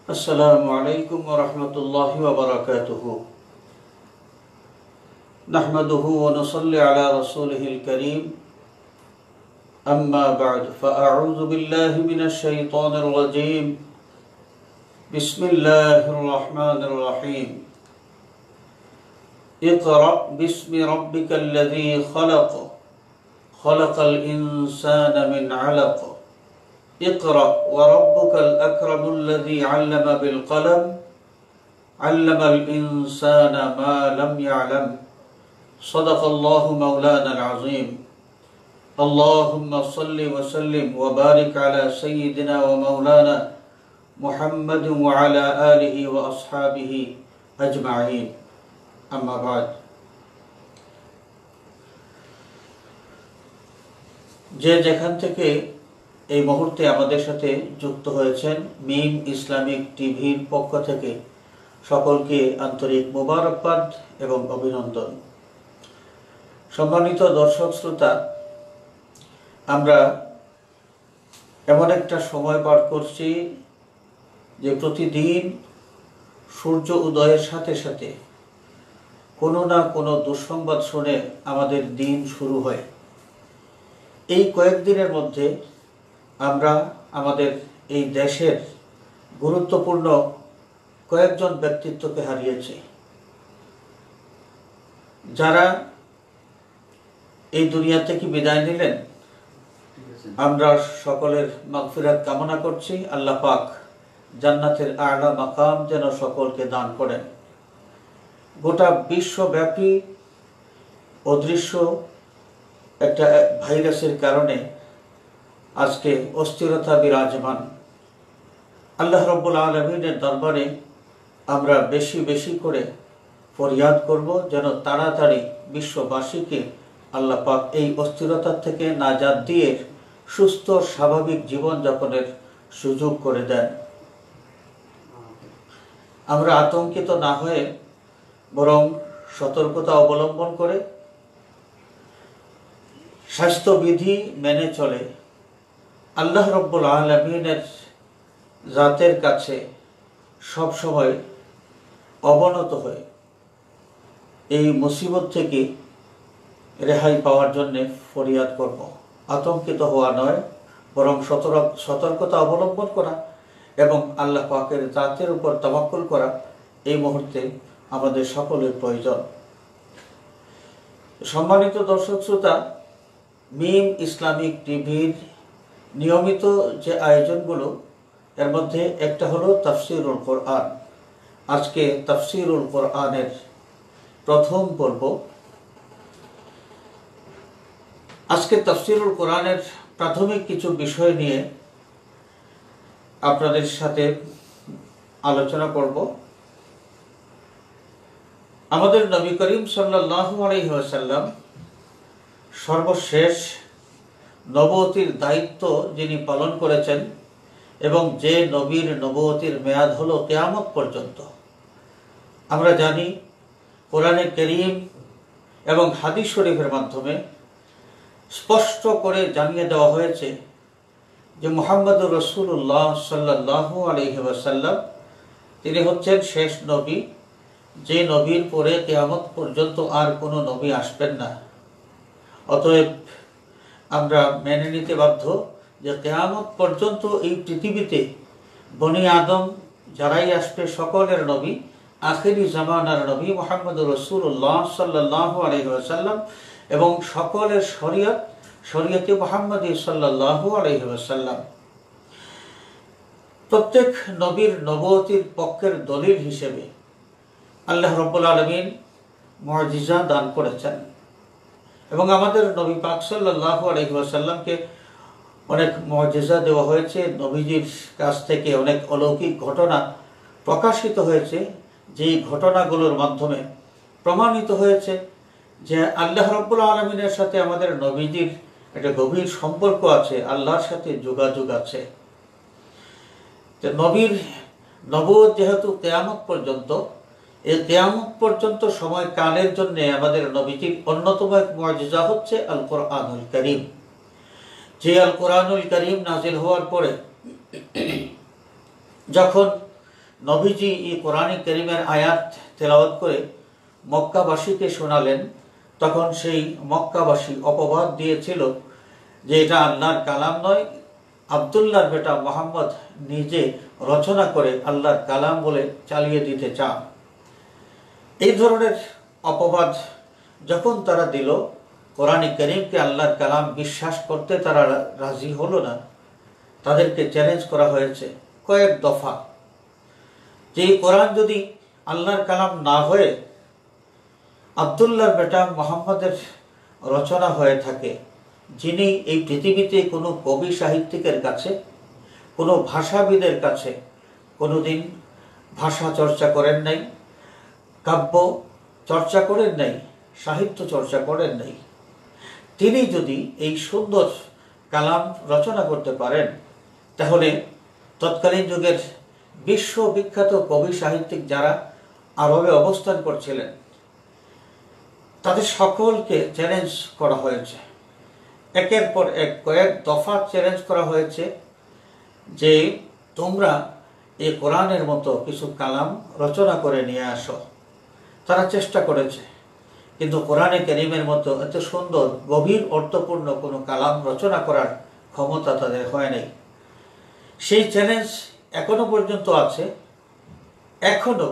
السلام عليكم ورحمة الله وبركاته. نحمده ونصلي على رسوله الكريم. أما بعد فأعوذ بالله من الشيطان الرجيم. بسم الله الرحمن الرحيم. اقرأ باسم ربك الذي خلق خلق الإنسان من علق اقرأ وربك الأكرم الذي علم بالقلم علم الإنسان ما لم يعلم صدق الله مولانا العظيم. اللهم صل وسلم وبارك على سيدنا ومولانا محمد وعلى آله وأصحابه أجمعين. أما بعد. যে যেখান থেকে এই মুহূর্তে আমাদের সাথে যুক্ত হয়েছেন মিম ইসলামিক টিভির পক্ষ থেকে সকলকে আন্তরিক মোবারকবাদ এবং অভিনন্দন। সম্মানিত দর্শক শ্রোতা, আমরা এমন একটা সময় পার করছি যে প্রতিদিন সূর্য উদয়ের সাথে সাথে কোনো না কোনো দুঃসংবাদ শুনে আমাদের দিন শুরু হয়। এই কয়েকদিনের মধ্যে আমরা আমাদের এই দেশের গুরুত্বপূর্ণ কয়েকজন ব্যক্তিত্বকে হারিয়েছি, যারা এই দুনিয়া থেকে বিদায় নিলেন। আমরা সকলের মাগফিরাত কামনা করছি। আল্লাহ পাক জান্নাতের আলা মাকাম যেন সকলকে দান করেন। গোটা বিশ্বব্যাপী অদৃশ্য একটা ভাইরাসের কারণে আজকে অস্থিরতা বিরাজমান। আল্লাহ রাব্বুল আলামিনের দরবারে আমরা বেশি বেশি করে ফরিয়াদ করব যেন তাড়াতাড়ি বিশ্ববাসীকে আল্লাহ পাক এই অস্থিরতা থেকে নাজাত দিয়ে সুস্থ স্বাভাবিক জীবনযাপনের সুযোগ করে দেন। আমরা আতঙ্কিত না হয়ে বরং সতর্কতা অবলম্বন করে স্বাস্থ্যবিধি মেনে চলে আল্লাহ রাব্বুল আলামিনের জাতের কাছে সব সময় অবনত হয়ে এই মুসিবত থেকে রেহাই পাওয়ার জন্য ফরিয়াদ করব। আতঙ্কিত হওয়া নয়, বরং সতর্কতা অবলম্বন করা এবং আল্লাহ পাকের জাতের উপর তাওয়াক্কুল করা এই মুহূর্তে আমাদের সকলের প্রয়োজন। সম্মানিত দর্শক শ্রোতা, মিম ইসলামিক টিভির নিয়মিত যে আয়োজনগুলো, এর মধ্যে একটা হলো তাফসিরুল কোরআন। আজকে তাফসিরুল কোরআনের প্রথম পর্ব। আজকে তাফসিরুল কোরআনের প্রাথমিক কিছু বিষয় নিয়ে আপনাদের সাথে আলোচনা করব। আমাদের নবী করিম সাল্লাল্লাহু আলাইহি ওয়াসাল্লাম সর্বশেষ নবুয়তির দায়িত্ব যিনি পালন করেছেন এবং যে নবীর নবুয়তির মেয়াদ হলো কিয়ামত পর্যন্ত। আমরা জানি কোরআনে কারীম এবং হাদিস শরীফের মাধ্যমে স্পষ্ট করে জানিয়ে দেওয়া হয়েছে যে মুহাম্মদুর রাসূলুল্লাহ সাল্লাল্লাহু আলাইহি ওয়াসাল্লাম তিনি হচ্ছেন শেষ নবী, যে নবীর পরে কিয়ামত পর্যন্ত আর কোনো নবী আসবেন না। অতএব আমরা মেনে নিতে বাধ্য যে কিয়ামত পর্যন্ত এই পৃথিবীতে বনি আদম যারাই আসবে সকলের নবী আখিরি জামানার নবী মুহাম্মদুর রাসূলুল্লাহ সাল্লাল্লাহু আলাইহি ওয়াসাল্লাম এবং সকলের শরীয়তে মুহাম্মদী সাল্লাল্লাহু আলাইহি ওয়াসাল্লাম। প্রত্যেক নবীর নবুয়তির পক্ষের দলিল হিসেবে আল্লাহ রাব্বুল আলামিন মুআজিজা দান করেছেন এবং আমাদের নবী পাক সাল্লাল্লাহু আলাইহি ওয়াসাল্লামকে অনেক মুআজিজা দেওয়া হয়েছে। নবীজির কাছ থেকে অনেক অলৌকিক ঘটনা প্রকাশিত হয়েছে, যেই ঘটনাগুলোর মাধ্যমে প্রমাণিত হয়েছে যে আল্লাহ রাব্বুল আলামিনের সাথে আমাদের নবীজির একটা গভীর সম্পর্ক আছে, আল্লাহর সাথে যোগাযোগ আছে। যে নবীর নবুয়ত যেহেতু কিয়ামত পর্যন্ত, এই কিয়ামত পর্যন্ত সময় কালের জন্য আমাদের নবীজির অন্যতম এক মুআজিজা হচ্ছে আল কোরআনুল কারীম। যে আল কোরআনুল কারীম নাজিল হওয়ার পরে যখন নবীজি এই কোরআন কারীমের আয়াত তেলাওয়াত করে মক্কাবাসীকে শোনালেন, তখন সেই মক্কাবাসী অপবাদ দিয়েছিল যে এটা আল্লাহর কালাম নয়, আব্দুল্লাহর বেটা মোহাম্মদ নিজে রচনা করে আল্লাহর কালাম বলে চালিয়ে দিতে চান। এই ধরনের অপবাদ যখন তারা দিল, কোরআন কারীমকে আল্লাহর কালাম বিশ্বাস করতে তারা রাজি হলো না, তাদেরকে চ্যালেঞ্জ করা হয়েছে কয়েক দফা যে কোরআন যদি আল্লাহর কালাম না হয়ে আব্দুল্লাহর বেটা মোহাম্মদের রচনা হয়ে থাকে, যিনি এই পৃথিবীতে কোনো কবি সাহিত্যিকের কাছে, কোনো ভাষাবিদের কাছে কোনোদিন ভাষা চর্চা করেন নাই, কাব্য চর্চা করেন নাই, সাহিত্য চর্চা করেন নাই, তিনি যদি এই সুন্দর কালাম রচনা করতে পারেন, তাহলে তৎকালীন যুগের বিশ্ববিখ্যাত কবি সাহিত্যিক যারা আরবে অবস্থান করছিলেন, তাদের সকলকে চ্যালেঞ্জ করা হয়েছে। একের পর এক কয়েক দফা চ্যালেঞ্জ করা হয়েছে যে তোমরা এই কোরআনের মতো কিছু কালাম রচনা করে নিয়ে আসো। তারা চেষ্টা করেছে, কিন্তু কোরআনে কারীমের মতো এত সুন্দর গভীর অর্থপূর্ণ কোনো কালাম রচনা করার ক্ষমতা তাদের হয় নাই। সেই চ্যালেঞ্জ এখনো পর্যন্ত আছে। এখনো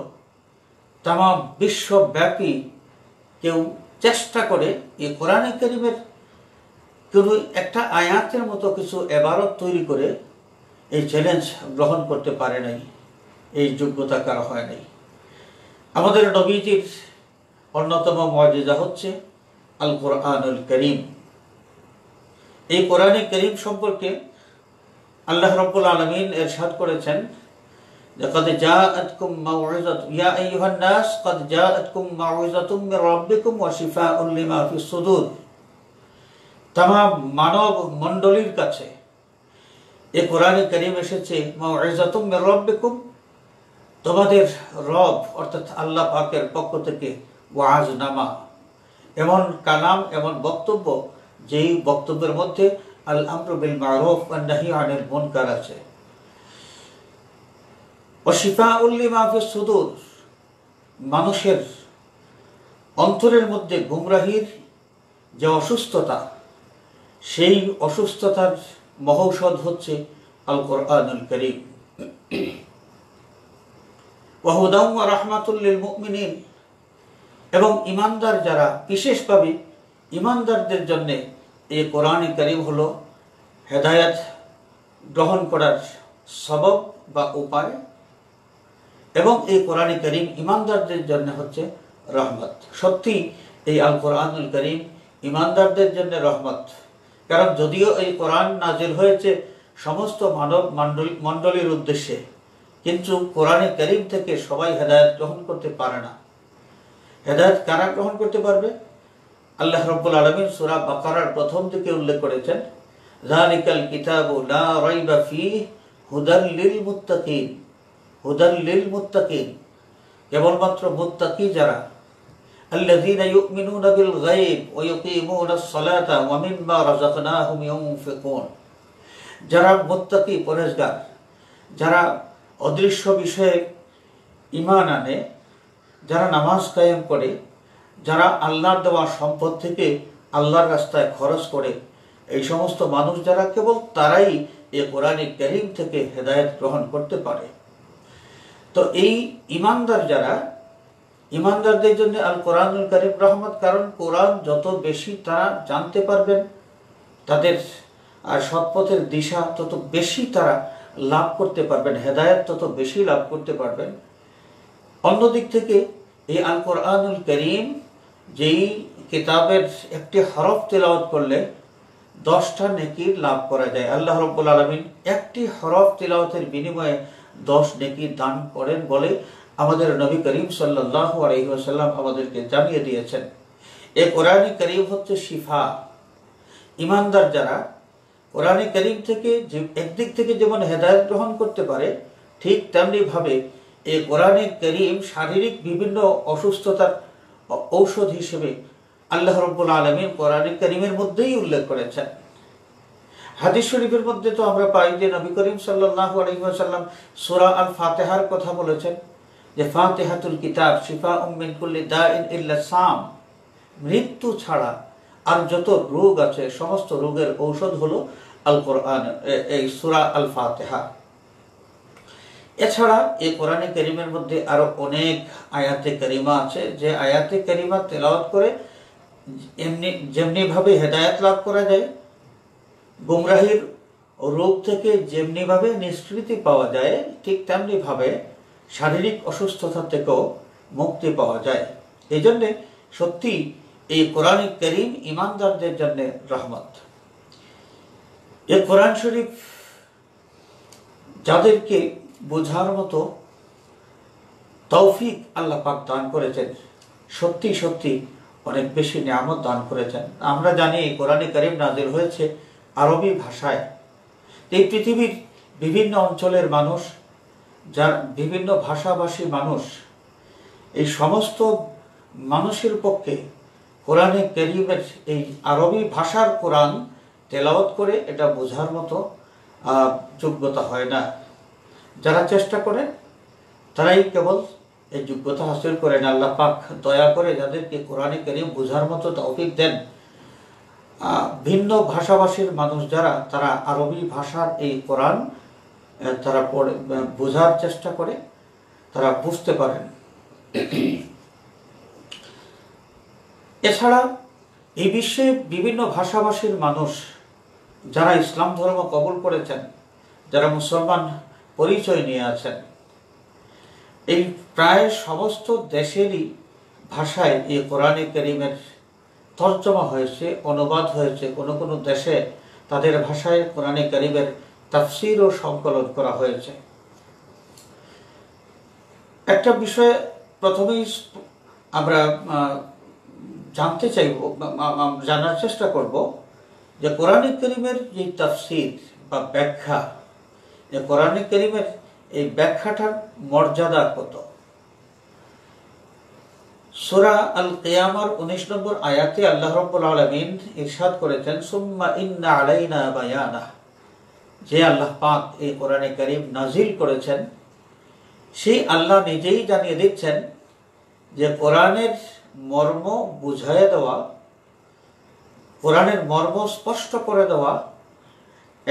তামাম বিশ্বব্যাপী কেউ চেষ্টা করে এই কোরআনে কারীমের কোনো একটা আয়াতের মতো কিছু ইবারত তৈরি করে এই চ্যালেঞ্জ গ্রহণ করতে পারে নাই, এই যোগ্যতা কারো হয় নাই। আমাদের নবীজির অন্যতম মুআজিজা হচ্ছে আল কোরআনুল কারীম। এই কোরআনে কারীম সম্পর্কে আল্লাহ রাব্বুল আলামিন ইরশাদ করেছেন যে قد جاءتكم موعظة يا أيها الناس قد جاءتكم موعظة من ربكم وشفاء لما في الصدور। तमाम মানব মণ্ডলীর কাছে এই কোরআনে কারীম এসেছে মাউইযাতুম মির রাব্বিকুম, তোমাদের রব অর্থাৎ আল্লাহ পাকের পক্ষ থেকে ওয়াজনামা, এমন কালাম, এমন বক্তব্য যেই বক্তব্যের মধ্যে আল আমরু বিল মারুফ ওয়ান নাহি আনিল মুনকার আছে। ওয়া শিফাউল লিমা ফিস সুদূর, মানুষের অন্তরের মধ্যে গুমরাহির যে অসুস্থতা, সেই অসুস্থতার মহৌষধ হচ্ছে আল কোরআনুল কারীম। ওয়া হুদাও ওয়া রাহমাতুল লিল মুমিনিন, এবং ইমানদার যারা, বিশেষভাবে ইমানদারদের জন্য এই কোরআনে কারীম হলো হেদায়েত গ্রহণ করার সবব বা উপায়, এবং এই কোরআনে কারীম ইমানদারদের জন্য হচ্ছে রহমত। সত্যি এই আল কোরআনুল কারীম ইমানদারদের জন্য রহমত, কারণ যদিও এই কোরআন নাজিল হয়েছে সমস্ত মানব মণ্ডলীর উদ্দেশ্যে, কিন্তু কোরআনে কারীম থেকে সবাই হেদায়েত গ্রহণ করতে পারে না। হেদায়েত কারা গ্রহণ করতে পারবে? আল্লাহ রাব্বুল আলামিন সূরা বাকারার প্রথম দিকে উল্লেখ করেছেন, যালিকাল কিতাবু লা রাইবা ফীহি হুদাল লিল মুত্তাকিন। হুদাল লিল মুত্তাকিন, কেবলমাত্র মুত্তাকি যারা, আল্লাযীনা ইউমিনুনা বিল গায়ব ওয়া ইউকিমুনাস সালাতা ওয়া মিম্মা রাযাকনাহুম ইউনফিকুন, যারা মুত্তাকি পরহেজগার, যারা অদৃশ্য বিষয়ে ঈমান আনে, যারা নামাজ কায়েম করে, যারা আল্লাহর দেওয়া সম্পদ থেকে আল্লাহর রাস্তায় খরচ করে, এই সমস্ত মানুষ যারা, কেবল তারাই এই কোরআনে কারীম থেকে হেদায়েত গ্রহণ করতে পারে। তো এই ইমানদার যারা, ইমানদারদের জন্য আল কোরআনুল কারীম রহমত, কারণ কোরআন যত বেশি তারা জানতে পারবেন, তাদের আর সৎপথের দিশা তত বেশি তারা লাভ করতে পারবেন, হেদায়েত তত বেশি লাভ করতে পারবেন। অন্যদিক থেকে এই আল কোরআনুল কারীম, যেই কিতাবের একটি হরফ তেলাওয়াত করলে 10টা নেকির লাভ করা যায়। আল্লাহ রাব্বুল আলামিন একটি হরফ তেলাওয়াতের বিনিময়ে 10 নেকি দান করেন বলে আমাদের নবী করিম সাল্লাল্লাহু আলাইহি ওয়াসাল্লাম আমাদেরকে জানিয়ে দিয়েছেন। এই কোরআনে কারীম হচ্ছে শিফা। ইমানদার যারা কোরআনে কারীম থেকে যে একদিক থেকে যেমন হেদায়েত গ্রহণ করতে পারে, ঠিক তেমনি ভাবে এই কোরআনে কারীম শারীরিক বিভিন্ন অসুস্থতার ঔষধ হিসেবে আল্লাহ রাব্বুল আলামিন কোরআনে কারীমের মধ্যেই উল্লেখ করেছেন। হাদিস শরীফের মধ্যে তো আমরা পাই যে নবী করিম সাল্লাল্লাহু আলাইহি ওয়াসাল্লাম সূরা আল ফাতিহার কথা বলেছেন যে ফাতিহাতুল কিতাব শিফাউম মিন কুল্লি দাইন ইল্লা সাম, মৃত্যু ছাড়া আর যত রোগ আছে সমস্ত রোগের ঔষধ হলো আল কোরআন, এই সূরা আল ফাতিহা। এছাড়া এই কোরআনে কারীমের মধ্যে আরো অনেক আয়াতে কারিমা আছে, যে আয়াতে কারিমা তেলাওয়াত করে যেমনি ভাবে হেদায়েত লাভ করা যায়, গুমরাহির রোগ থেকে যেমনি ভাবে নিষ্কৃতি পাওয়া যায়, ঠিক তেমনি ভাবে শারীরিক অসুস্থতা থেকেও মুক্তি পাওয়া যায়। এই জন্যে সত্যি এই কোরআন কারীম ঈমানদারদের জন্য রহমত। এই কোরআন শরীফ যাদেরকে বোঝার মতো তৌফিক আল্লাহ পাক দান করেছেন, সত্যি সত্যি অনেক বেশি নিয়ামত দান করেছেন। আমরা জানি কোরআনে কারীম নাযিল হয়েছে আরবি ভাষায়। এই পৃথিবীর বিভিন্ন অঞ্চলের মানুষ, যার বিভিন্ন ভাষাভাষী মানুষ, এই সমস্ত মানুষের পক্ষে কোরআনে কারীমের এই আরবি ভাষার কোরআন তেলাওয়াত করে এটা বোঝার মতো যোগ্যতা হয় না। যারা চেষ্টা করেন তারাই কেবল এই যোগ্যতা হাসিল করেন। আল্লাহ পাক দয়া করে যাদেরকে কোরআনে কারীম বোঝার মতো তৌফিক দেন। ভিন্ন ভাষাভাষীর মানুষ যারা, তারা আরবি ভাষার এই কোরআন তারা পড়ে বোঝার চেষ্টা করে, তারা বুঝতে পারেন। এছাড়া এই বিশ্বে বিভিন্ন ভাষাভাষীর মানুষ যারা ইসলাম ধর্ম কবুল করেছেন, যারা মুসলমান পরিচয় নিয়ে আছেন, এই প্রায় সমস্ত দেশেরই ভাষায় এই কোরআনে কারীমের তর্জমা হয়েছে, অনুবাদ হয়েছে। কোনো কোনো দেশে তাদের ভাষায় কোরআনে কারীমের তাফসীর ও সংকলন করা হয়েছে। একটা বিষয় প্রথমেই আমরা জানতে চাইব, জানার চেষ্টা করব যে কোরআনে কারীমের যে তাফসীর বা ব্যাখ্যা, এই কোরআনে কারীমের এই ব্যাখ্যাটার মর্যাদা কত। সূরা আল কিয়ামার 19 নম্বর আয়াতে আল্লাহ রাব্বুল আলামিন ইরশাদ করেছেন, সুম্মা ইন্না আলাইনা বায়ানা। যে আল্লাহ পাক এই কোরআনে কারীম নাজিল করেছেন, সেই আল্লাহ নিজেই জানিয়ে দিচ্ছেন যে কোরআনের মর্ম বুঝাইয়া দেওয়া, কোরআনের মর্ম স্পষ্ট করে দেওয়া,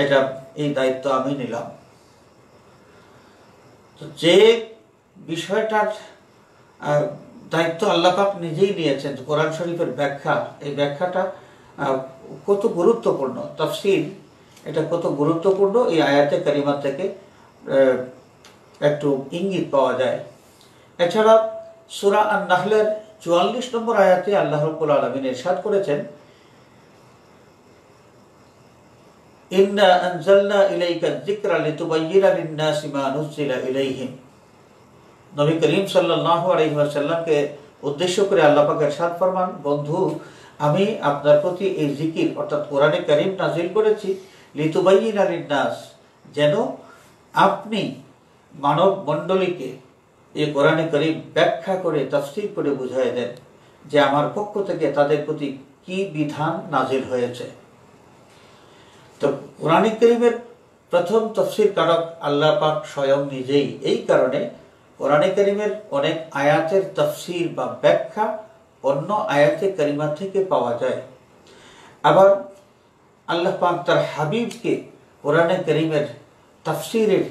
এটা এই দায়িত্ব আমি নিলাম। তো যে বিষয়টার দায়িত্ব আল্লাহ পাক নিজেই নিয়েছেন, কোরআন শরীফের ব্যাখ্যা, এই ব্যাখ্যাটা কত গুরুত্বপূর্ণ, তাফসীর এটা কত গুরুত্বপূর্ণ, এই আয়াতে কারিমা থেকে একটু ইঙ্গিত পাওয়া যায়। এছাড়া সূরা আন-নাহলের 44 নম্বর আয়াতে আল্লাহ রাব্বুল আলামিন ইরশাদ করেছেন, ইন্না আনজালনা ইলাইকা যিকরা লিতুবায়্যিনা লিন-নাসি মা নুযিলা ইলাইহিম। নবী করিম সাল্লাল্লাহু আলাইহি ওয়াসাল্লামকে উদ্দেশ্য করে আল্লাহ পাক ইরশাদ ফরমান, বন্ধু আমি আপনার প্রতি এই জিকির অর্থাৎ কোরআনে কারীম নাযিল করেছি লিতুবায়্যিনা লিন-নাস, যেন আপনি মানব মণ্ডলীকে এই কোরআনে কারীম ব্যাখ্যা করে তাফসীর করে বুঝিয়ে দেন যে আমার পক্ষ থেকে তাদের প্রতি কি বিধান নাযিল হয়েছে। তো কোরআনে কারীমের প্রথম তাফসীর কারক আল্লাহ পাক স্বয়ং নিজেই। এই কারণে কোরআনে কারীমের অনেক আয়াতের তাফসীর বা ব্যাখ্যা অন্য আয়াতে কারিমা থেকে পাওয়া যায়। আবার আল্লাহ পাক তার হাবিবকে কোরআনে কারীমের তাফসীরের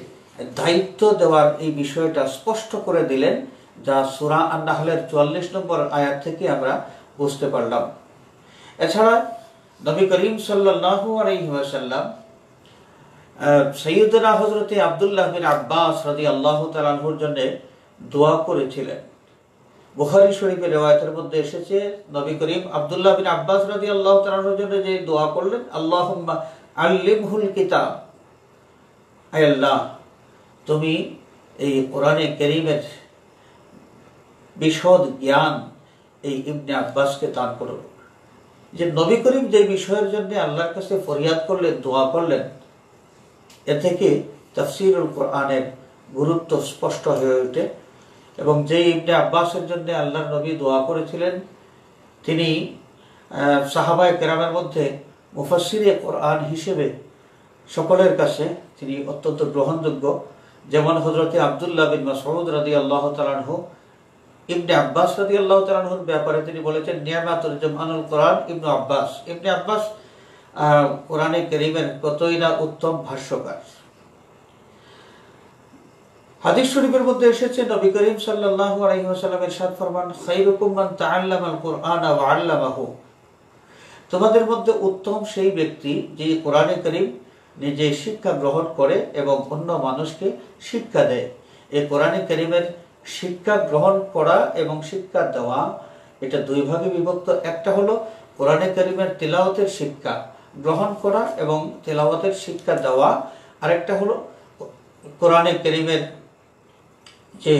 দায়িত্ব দেওয়ার এই বিষয়টা স্পষ্ট করে দিলেন, যা সূরা আন-নাহলের 44 নম্বর আয়াত থেকে আমরা বুঝতে পারলাম। এছাড়া নবী করিম সাল্লাল্লাহু আলাইহি ওয়াসাল্লাম সাইয়্যিদনা হযরতে আব্দুল্লাহ বিন আব্বাস রাদিয়াল্লাহু তাআলা আনহুর জন্য দোয়া করেছিলেন। বুখারী শরীফের riwayতের মধ্যে এসেছে, নবী করিম আব্দুল্লাহ বিন আব্বাস রাদিয়াল্লাহু তাআলা আনহুর জন্য যে দোয়া করলেন, আল্লাহুম্মা আল্লিমহুল কিতাব, হে আল্লাহ তুমি এই কোরআনে কারীমের বিশদ জ্ঞান এই ইবনে আব্বাসকে দান করো। যে নবী করিম যে বিষয়ের জন্য আল্লাহর কাছে ফরিয়াদ করলেন, দোয়া করলেন, এ থেকে তাফসীরুল কোরআনের গুরুত্ব স্পষ্ট হয়ে ওঠে। এবং যে ইবনে আব্বাসের জন্য আল্লাহর নবী দোয়া করেছিলেন, তিনি সাহাবায়ে কেরামের মধ্যে মুফাসসিরে কোরআন হিসেবে সকলের কাছে তিনি অত্যন্ত গ্রহণযোগ্য। যেমন হযরতে আব্দুল্লাহ বিন মাসউদ রাদিয়াল্লাহু তাআলা আনহু ইবনে আব্বাস রাদিয়াল্লাহু তাআলা আনহুর ব্যাপারে তিনি বলেছেন, নিয়ামাতুল জামআনুল কোরআন ইবনে আব্বাস। ইবনে আব্বাস কোরআনে কারীমের কতই না উত্তম ভাষ্যকার। হাদিস শরীফের মধ্যে এসেছে, নবী করিম সাল্লাল্লাহু আলাইহি ওয়াসাল্লাম ইরশাদ ফরমান, খায়রুকুম মান তাআল্লামাল কুরআনা ওয়া আল্লামাহু। তোমাদের মধ্যে উত্তম সেই ব্যক্তি যে কোরআনে কারীম নিজে শিক্ষা গ্রহণ করে এবং অন্য মানুষকে শিক্ষা দেয়। এই কোরআনে কারীমের শিক্ষা গ্রহণ করা এবং শিক্ষা দেওয়া এটা দুই ভাগে বিভক্ত। একটা হলো কোরআনে কারীমের তিলাওয়াতের শিক্ষা গ্রহণ করা এবং তিলাওয়াতের শিক্ষা দেওয়া, আরেকটা হলো কোরআনে কারীমের যে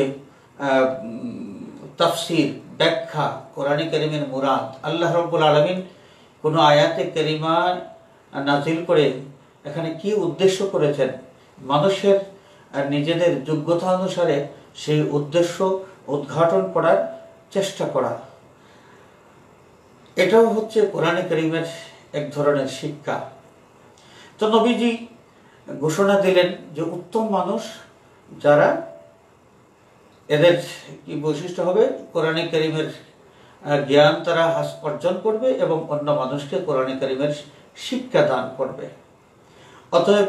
তাফসীর ব্যাখ্যা, কোরআনে কারীমের মুরাদ। আল্লাহ রাব্বুল আলামিন কোনো আয়াতে কারিমা নাজিল করে এখানে কি উদ্দেশ্য করেছেন, মানুষের নিজেদের যোগ্যতা অনুসারে সেই উদ্দেশ্য উদ্ঘাটন করার চেষ্টা করা, এটাও হচ্ছে কোরআনে কারীমের এক ধরনের শিক্ষা। তো নবীজি ঘোষণা দিলেন যে উত্তম মানুষ যারা, এদের কি বৈশিষ্ট্য হবে, কোরআনে কারীমের জ্ঞান তারা অর্জন করবে এবং অন্য মানুষকে কোরআনে কারীমের শিক্ষা দান করবে। অতএব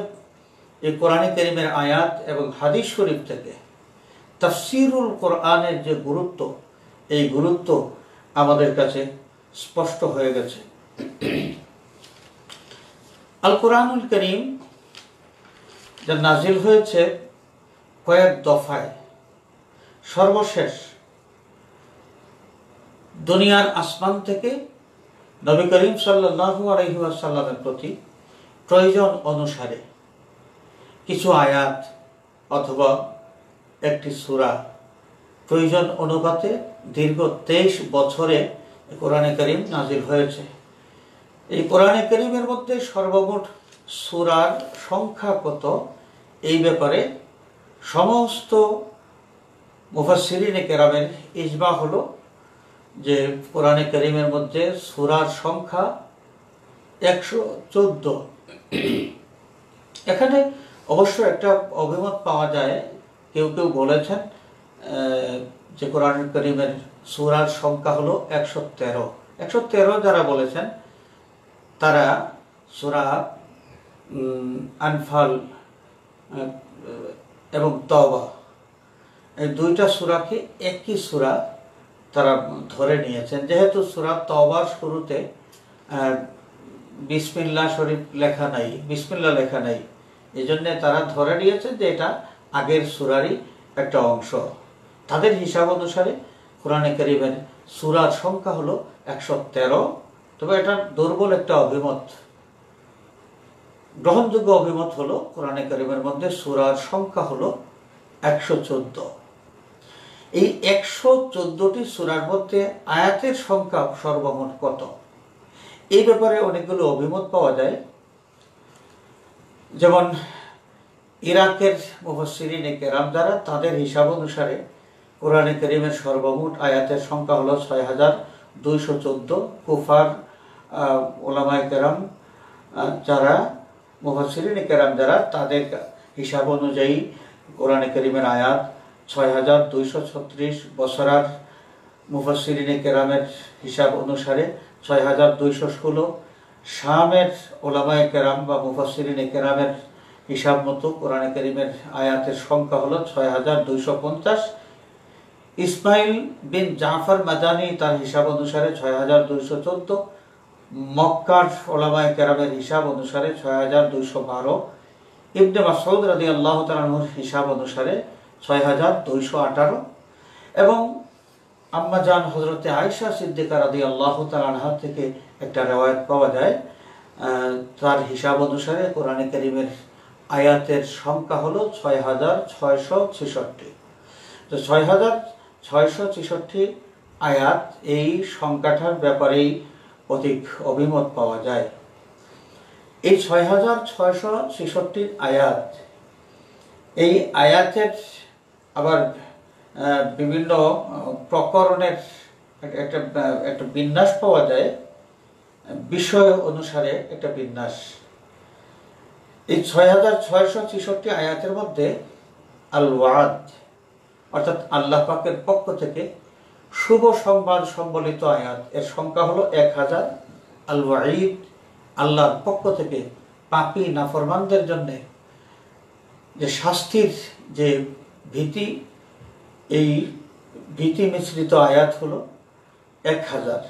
এই কোরআনে কারীমের আয়াত এবং হাদিস শরীফ থেকে তাফসীরুল কোরআনের যে গুরুত্ব, এই গুরুত্ব আমাদের কাছে স্পষ্ট হয়ে গেছে। আল কোরআনুল কারীম যা নাজিল হয়েছে কয়েক দফায়, সর্বশেষ দুনিয়ার আসমান থেকে নবী করিম সাল্লাল্লাহু আলাইহি ওয়াসাল্লামের প্রতি প্রয়োজন অনুসারে কিছু আয়াত অথবা একটি সূরা প্রয়োজন অনুপাতে দীর্ঘ 23 বছরে কোরআনে কারীম নাজিল হয়েছে। এই কোরআনে কারীমের মধ্যে সর্বমোট সূরার সংখ্যা কত, এই ব্যাপারে সমস্ত মুফাসসিরিনে কেরামের ইজমা হলো যে কোরআনে কারীমের মধ্যে সূরার সংখ্যা 114। এখানে অবশ্য একটা অভিমত পাওয়া যায়, কেউ কেউ বলেছেন যে কোরআন কারীমের সূরার সংখ্যা হলো 113। 113 যারা বলেছেন তারা সূরা আনফাল এবং তওবা এই দুইটা সূরাকে একই সূরা তারা ধরে নিয়েছেন। যেহেতু সূরা তওবার শুরুতে বিসমিল্লাহ শরীফ লেখা নাই, বিসমিল্লাহ লেখা নাই, এই জন্যে তারা ধরে নিয়েছে যে এটা আগের সূরারই একটা অংশ। তাদের হিসাব অনুসারে কোরআনে কারীমের সূরার সংখ্যা হলো 113। তবে এটা দুর্বল একটা অভিমত। গ্রহণযোগ্য অভিমত হলো কোরআনে কারীমের মধ্যে সূরার সংখ্যা হলো 114। এই 114টি সূরার মধ্যে আয়াতের সংখ্যা সর্বমোট কত, এই ব্যাপারে অনেকগুলো অভিমত পাওয়া যায়। যেমন ইরাকের মুফাসসিরিনে কেরাম যারা, তাদের হিসাব অনুসারে কোরআনে কারীমের সর্বমোট আয়াতের সংখ্যা হলো 6214। কুফার উলামায়ে কেরাম যারা, মুফাসসিরিনে কেরাম যারা, তাদের হিসাব অনুযায়ী কোরআনে কারীমের আয়াত 6236। বসরার মুফাসসিরিনে কেরামের হিসাব অনুসারে 6216। শামের উলামায়ে কেরাম বা মুফাসসিরিনে কেরামের হিসাব মতো কোরআনে কারীমের আয়াতের সংখ্যা হলো 6250। ইসমাইল বিন জাফর মাদানী তার হিসাব অনুসারে 6214। মক্কার উলামায়ে কেরামের হিসাব অনুসারে 6212। ইবনে মাসউদ রাদিয়াল্লাহু তাআলা আনহুর হিসাব অনুসারে 6218। এবং আম্মা জান হযরতে আয়েশা সিদ্দিকা রাদিয়াল্লাহু তাআলা আনহা থেকে একটা রওয়ায়াত পাওয়া যায়, তার হিসাব অনুসারে কোরআনে কারীমের আয়াতের সংখ্যা হলো 6666। তো 6666 আয়াত, এই সংখ্যাটার ব্যাপারেই অধিক অভিমত পাওয়া যায়। এই 6666 আয়াত, এই আয়াতের আবার বিভিন্ন প্রকরণের একটা বিন্যাস পাওয়া যায়, বিষয় অনুসারে একটা বিন্যাস। এই ৬৬৬৬ আয়াতের মধ্যে আল ওয়াদ অর্থাৎ আল্লাহ পাকের পক্ষ থেকে শুভ সংবাদ সম্বলিত আয়াত, এর সংখ্যা হলো ১০০০। আল ওয়াঈদ আল্লাহর পক্ষ থেকে পাপী নাফরমানদের জন্য যে শাস্তির যে ভীতি, এই ভীতি মিশ্রিত আয়াত হলো ১০০০।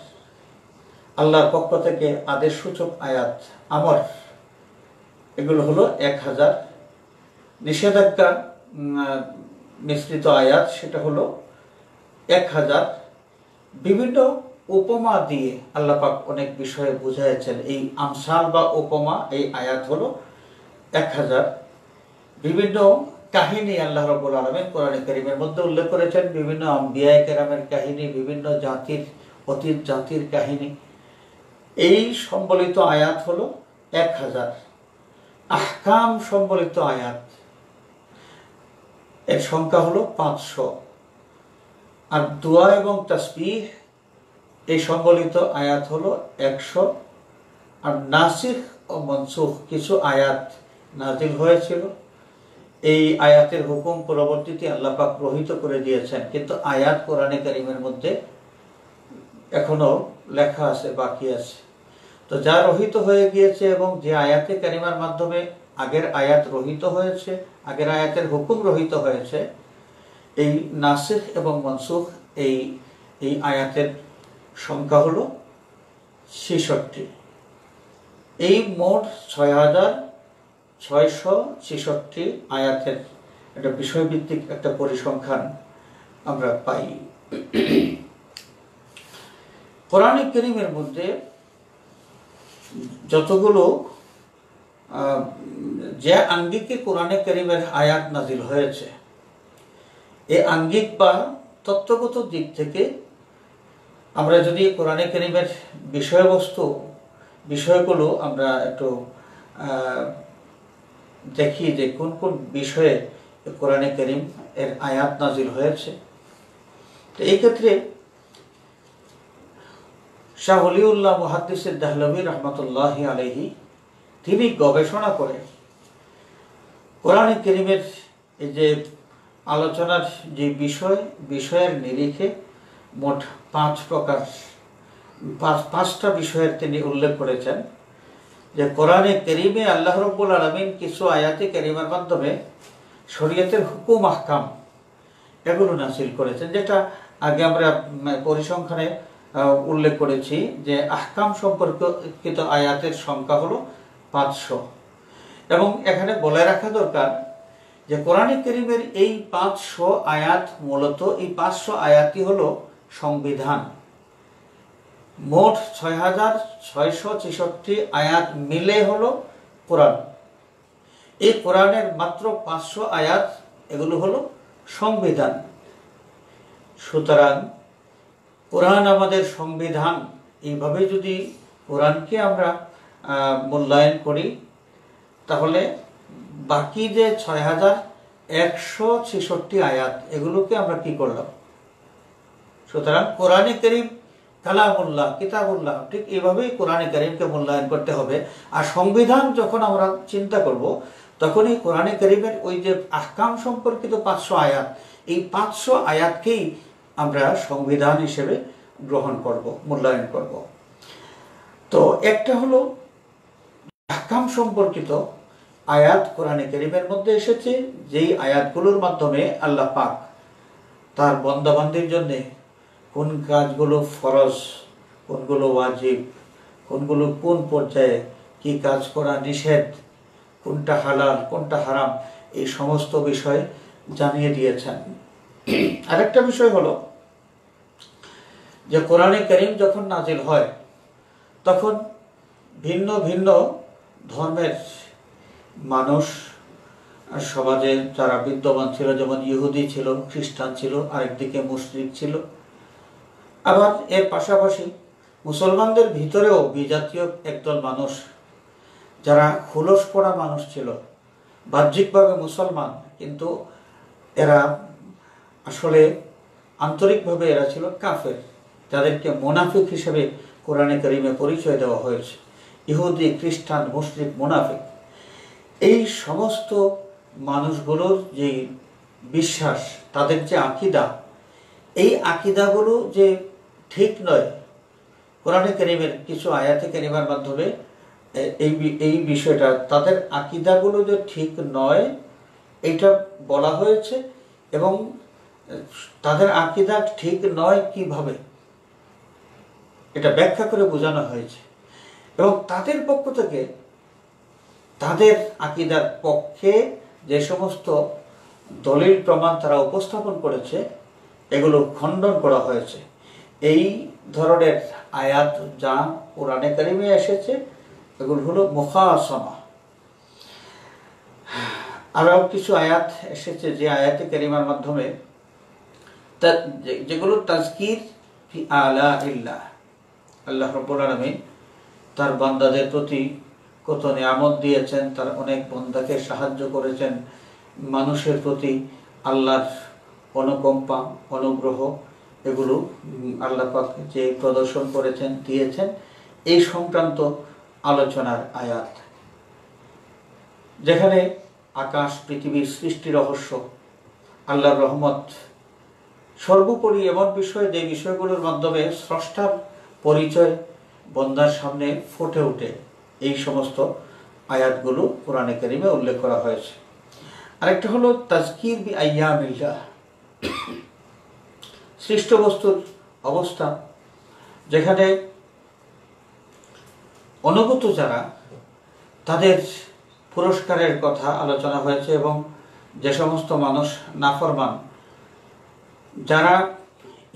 আল্লাহর পক্ষ থেকে আদেশসূচক আয়াত আমর, এগুলো হলো ১০০০। নিষেধাজ্ঞা মিশ্রিত আয়াত, সেটা হলো ১০০০। বিভিন্ন উপমা দিয়ে আল্লাহ পাক অনেক বিষয়ে বুঝাইছেন। এই আমসাল বা উপমা, এই আয়াত হলো ১০০০। বিভিন্ন কাহিনী আল্লাহ রাব্বুল আলামিন কোরআনে কারীমের মধ্যে উল্লেখ করেছেন, বিভিন্ন আম্বিয়ায়ে কেরামের কাহিনী, বিভিন্ন জাতির অতীত জাতির কাহিনী, এই সম্বলিত আয়াত হলো ১০০০। আহকাম সম্বলিত আয়াত, এর সংখ্যা হলো ৫০০। আর দোয়া এবং তাসবিহ এই সম্বলিত আয়াত হলো ১০০। আর নাসিখ ও মনসুখ, কিছু আয়াত নাজিল হয়েছিল, এই আয়াতের হুকুম পরবর্তীতে আল্লাহ পাক রহিত করে দিয়েছেন, কিন্তু আয়াত কোরআনে কারীমের মধ্যে এখনো লেখা আছে, বাকি আছে। তো যা রহিত হয়ে গিয়েছে এবং যে আয়াতে কারিমার মাধ্যমে আগের আয়াত রহিত হয়েছে, আগের আয়াতের হুকুম রহিত হয়েছে, এই নাসিখ এবং মনসুখ এই আয়াতের সংখ্যা হলো ৬৬। এই মোট ৬৬৬৬ আয়াতের একটা বিষয়ভিত্তিক একটা পরিসংখ্যান আমরা পাই। কোরআনে কারীমের মধ্যে যতগুলো যে আঙ্গিকে কোরআনে কারীমের আয়াত নাজিল হয়েছে, এই আঙ্গিক বা তত্ত্বগত দিক থেকে আমরা যদি কোরআনে কারীমের বিষয়গুলো আমরা একটু দেখি যে কোন কোন বিষয়ে কোরআনে কারীম এর আয়াত নাজিল হয়েছে। তো এই ক্ষেত্রে শাহ ওলিউল্লাহ মুহাদ্দিস দেহলভী রহমতুল্লাহি আলাইহি তিনি গবেষণা করে কোরআনে কারীমের এই যে আলোচনার যে বিষয়ের নিরিখে মোট ৫টা বিষয়ের তিনি উল্লেখ করেছেন। যে কোরআনে কারীমে আল্লাহ রাব্বুল আলামিন কিছু আয়াতে কারীমার মাধ্যমে শরীয়তের হুকুম আহকাম এগুলো নাযিল করেছেন, যেটা আগে আমরা পরিসংখ্যানে উল্লেখ করেছি যে আহকাম সম্পর্কিত আয়াতের সংখ্যা হলো ৫০০। এবং এখানে বলে রাখা দরকার যে কোরআনে কারীমের এই ৫০০ আয়াত, মূলত এই ৫০০ আয়াতই হলো সংবিধান। মোট ৬৬৬৬ আয়াত মিলে হলো কোরআন। এই কোরআনের মাত্র ৫০০ আয়াত, এগুলো হলো সংবিধান। সুতরাং কোরআন আমাদের সংবিধান, এইভাবে যদি কোরআনকে আমরা মূল্যায়ন করি, তাহলে বাকি যে ৬১৬৬ আয়াত, এগুলোকে আমরা কি করলাম? সুতরাং কোরআনে কারীম কালামুল্লাহ, কিতাবুল্লাহ, ঠিক এইভাবেই কোরআনে কারীমকে মূল্যায়ন করতে হবে। আর সংবিধান যখন আমরা চিন্তা করব, তখনই কোরআনে কারীমের ওই যে আহকাম সম্পর্কিত ৫০০ আয়াত, এই ৫০০ আয়াতকেই আমরা সংবিধান হিসেবে গ্রহণ করব, মূল্যায়ন করব। তো একটা হলো আহকাম সম্পর্কিত আয়াত কোরআনে কারীমের মধ্যে এসেছে, যেই আয়াতগুলোর মাধ্যমে আল্লাহ পাক তার বান্দাবান্দির জন্য কোন কাজগুলো ফরজ, কোনগুলো ওয়াজিব, কোনগুলো কোন পর্যায়ে কি কাজ করা নিষেধ, কোনটা হালাল কোনটা হারাম, এই সমস্ত বিষয় জানিয়ে দিয়েছেন। আরেকটা বিষয় হলো যে কোরআনে কারীম যখন নাজিল হয়, তখন ভিন্ন ভিন্ন ধর্মের মানুষ সমাজে যারা বিদ্যমান ছিল, যেমন ইহুদি ছিল, খ্রিস্টান ছিল, আরেকদিকে মুশরিক ছিল। আবার এর পাশাপাশি মুসলমানদের ভিতরেও বিজাতীয় একদল মানুষ, যারা খোলস পড়া মানুষ ছিল, বাহ্যিকভাবে মুসলমান, কিন্তু এরা আসলে আন্তরিকভাবে এরা ছিল কাফের, যাদেরকে মুনাফিক হিসেবে কোরআনে কারীমে পরিচয় দেওয়া হয়েছে। ইহুদি, খ্রিস্টান, মুশরিক, মুনাফিক, এই সমস্ত মানুষগুলোর যে বিশ্বাস, তাদের যে আকিদা, এই আকিদাগুলো যে ঠিক নয়, কোরআনে কারীমের কিছু আয়াতে কারিমার মাধ্যমে এই বিষয়টা, তাদের আকিদাগুলো যে ঠিক নয় এটা বলা হয়েছে। এবং তাদের আকিদা ঠিক নয় কিভাবে এটা ব্যাখ্যা করে বোঝানো হয়েছে। এবং তাদের পক্ষ থেকে তাদের আকিদার পক্ষে যে সমস্ত দলিল প্রমাণ তারা উপস্থাপন করেছে এগুলো খণ্ডন করা হয়েছে। এই ধরনের আয়াত যা কোরআনে কারিমে এসেছে এগুলো হলো মুখাসমা। আরও কিছু আয়াত এসেছে যে আয়াতে কারিমার মাধ্যমে যেগুলো তাজকির ফি আলা ইল্লাহ, আল্লাহ রাব্বুল আলামিন তার বান্দাদের প্রতি কত নিয়ামত দিয়েছেন, তার অনেক বান্দাকে সাহায্য করেছেন, মানুষের প্রতি আল্লাহর অনুকম্পা অনুগ্রহ এগুলো আল্লাহ পাক যে প্রদর্শন করেছেন দিয়েছেন, এই সংক্রান্ত আলোচনার আয়াত, যেখানে আকাশ পৃথিবীর সৃষ্টি রহস্য, আল্লাহর রহমত, সর্বোপরি এমন বিষয় যে বিষয়গুলোর মাধ্যমে স্রষ্টার পরিচয় বন্দার সামনে ফুটে ওঠে, এই সমস্ত আয়াতগুলো কোরআনে কারিমে উল্লেখ করা হয়েছে। আরেকটা হলো তাজকির বি আইয়ামিল্লাহ, সৃষ্ট বস্তুর অবস্থা, যেখানে অনুগত যারা তাদের পুরস্কারের কথা আলোচনা হয়েছে। এবং যে সমস্ত মানুষ নাফরমান, যারা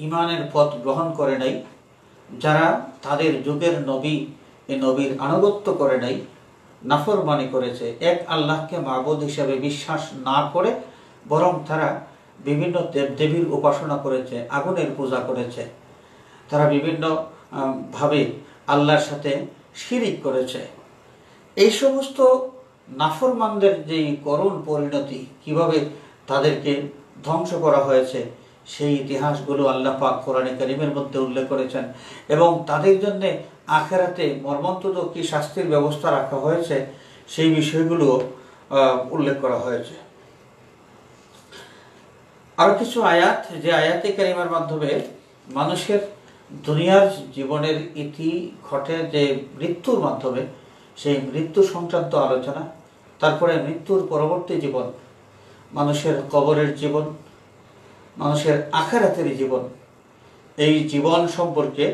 ইমানের পথ গ্রহণ করে নাই, যারা তাদের যুগের নবী এই নবীর আনুগত্য করে নাই, নাফরমানি করেছে, এক আল্লাহকে মাবুদ হিসেবে বিশ্বাস না করে বরং তারা বিভিন্ন দেবদেবীর উপাসনা করেছে, আগুনের পূজা করেছে, তারা বিভিন্ন ভাবে আল্লাহর সাথে শিরিক করেছে। এই সমস্ত নাফরমানদের যেই করুণ পরিণতি, কিভাবে তাদেরকে ধ্বংস করা হয়েছে, সেই ইতিহাসগুলো আল্লাহ পাক কোরআনে কারিমের মধ্যে উল্লেখ করেছেন। এবং তাদের জন্য আখিরাতে মর্মন্তুদ কি শাস্তির ব্যবস্থা রাখা হয়েছে সেই বিষয়গুলো উল্লেখ করা হয়েছে। আরো কিছু আয়াত, যে আয়াতে কারিমার মাধ্যমে মানুষের দুনিয়ার জীবনের ইতি ঘটে যে মৃত্যুর মাধ্যমে, সেই মৃত্যু সংক্রান্ত আলোচনা, তারপরে মৃত্যুর পরবর্তী জীবন, মানুষের কবরের জীবন, মানুষের আখিরাতের জীবন, এই জীবন সম্পর্কে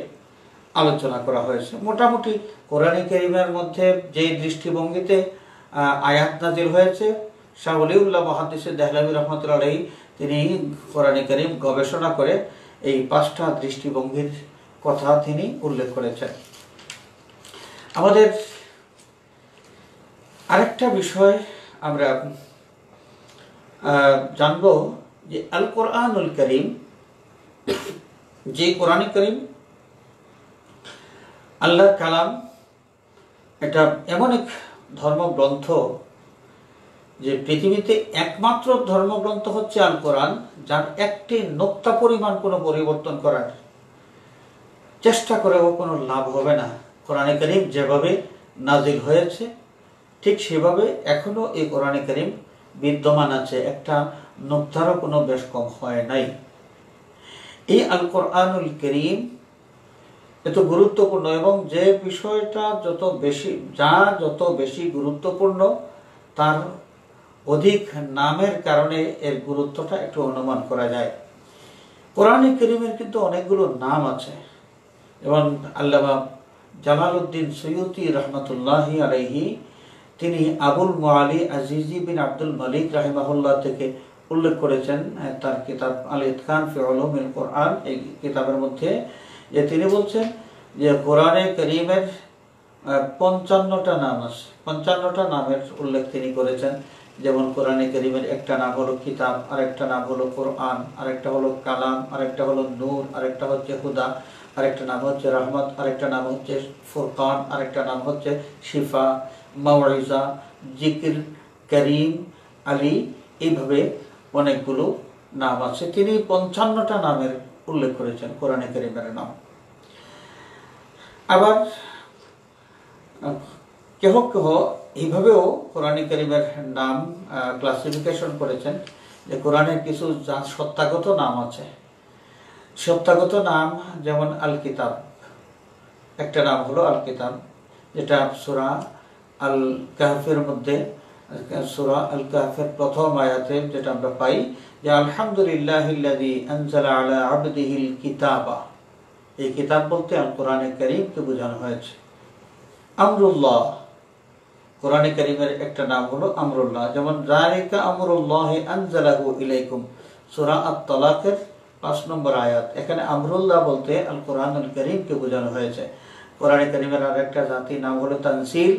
আলোচনা করা হয়েছে। মোটামুটি কোরআনে কারিমের মধ্যে যে দৃষ্টিভঙ্গিতে আয়াত নাজিল হয়েছে, শাহ ওলিউল্লাহ মুহাদ্দিস দেহলভী রহমাতুল্লাহ আলাইহি তিনি কোরআনে কারিম গবেষণা করে এই 5টা দৃষ্টিভঙ্গির কথা তিনি উল্লেখ করেছেন। আমাদের আরেকটা বিষয় আমরা জানব যে আল কোরআনুল কারীম, যে কোরআনে কারীম আল্লাহর কালাম, এটা এমন এক ধর্মগ্রন্থ যে পৃথিবীতে একমাত্র ধর্মগ্রন্থ হচ্ছে আল কোরআন, যার একটি নোক্তা পরিমাণ কোনো পরিবর্তন করার চেষ্টা করেও কোনো লাভ হবে না। কোরআনে কারীম যেভাবে নাজিল হয়েছে ঠিক সেভাবে এখনো এই কোরআনে কারীম বিদ্যমান আছে, একটা নোক্তারও কোনো বেশ কম হয় নাই। এই আল কোরআনুল কারীম এত গুরুত্বপূর্ণ, এবং যে বিষয়টা যত বেশি গুরুত্বপূর্ণ তার অধিক নামের কারণে এর গুরুত্বটা একটু অনুমান করা যায়। কোরআনে কারীমের কিন্তু অনেকগুলো নাম আছে, এবং আল্লামা জালালউদ্দিন সৈয়ুতি রহমতুল্লাহি আলাইহি তিনি আবুল মুআলি আজিজি বিন আব্দুল মালিক রাহিমাহুল্লাহ থেকে উল্লেখ করেছেন তার কিতাব আল ইতকান ফি উলুমিল কোরআন, এই কিতাবের মধ্যে, যে তিনি বলছেন যে কোরআনে কারীমের 55টা নাম আছে, 55টা নামের উল্লেখ তিনি করেছেন। যেমন কোরআনে কারীমের একটা নাম হলো কিতাব, আরেকটা নাম হলো কোরআন, আরেকটা হলো কালাম, আরেকটা হলো নূর, আরেকটা হচ্ছে হুদা, আরেকটা নাম হচ্ছে রহমত, আরেকটা নাম হচ্ছে ফুরকান, আরেকটা নাম হচ্ছে শিফা, মাওইজা, জিকির, করিম, আলী, এইভাবে অনেকগুলো নাম আছে। তিনি 55টা নামের উল্লেখ করেছেন কোরআনে কারীমের নাম। আবার কেহ কেহ এইভাবেও কোরআনে কারিমের নাম ক্লাসিফিকেশন করেছেন যে কোরআনের কিছু সত্তাগত নাম আছে। সত্তাগত নাম যেমন আল কিতাব, একটা নাম হলো আল কিতাব, যেটা সূরা আল কাহফের মধ্যে, সূরা আল কাহফের প্রথম আয়াতে যেটা আমরা পাই যে আলহামদুলিল্লাহিল্লাযী আনজালা আলা আবদিহিল কিতাবা। এই কিতাব বলতে আল কোরআনে কারীমকে বোঝানো হয়েছে। আমরুল্লাহ, কোরআনে কারীমের একটা নাম হলো আমরুল্লাহ, যেমন যালিকা আমরুল্লাহি আনজালাহু ইলাইকুম, সূরা আত-তালাকের 5 নম্বর আয়াত। এখানে আমরুল্লাহ বলতে আল কোরআনুল কারীমকে বোঝানো হয়েছে। কোরআনে কারীমের আরেকটা জাতি নাম হলো তানজিল,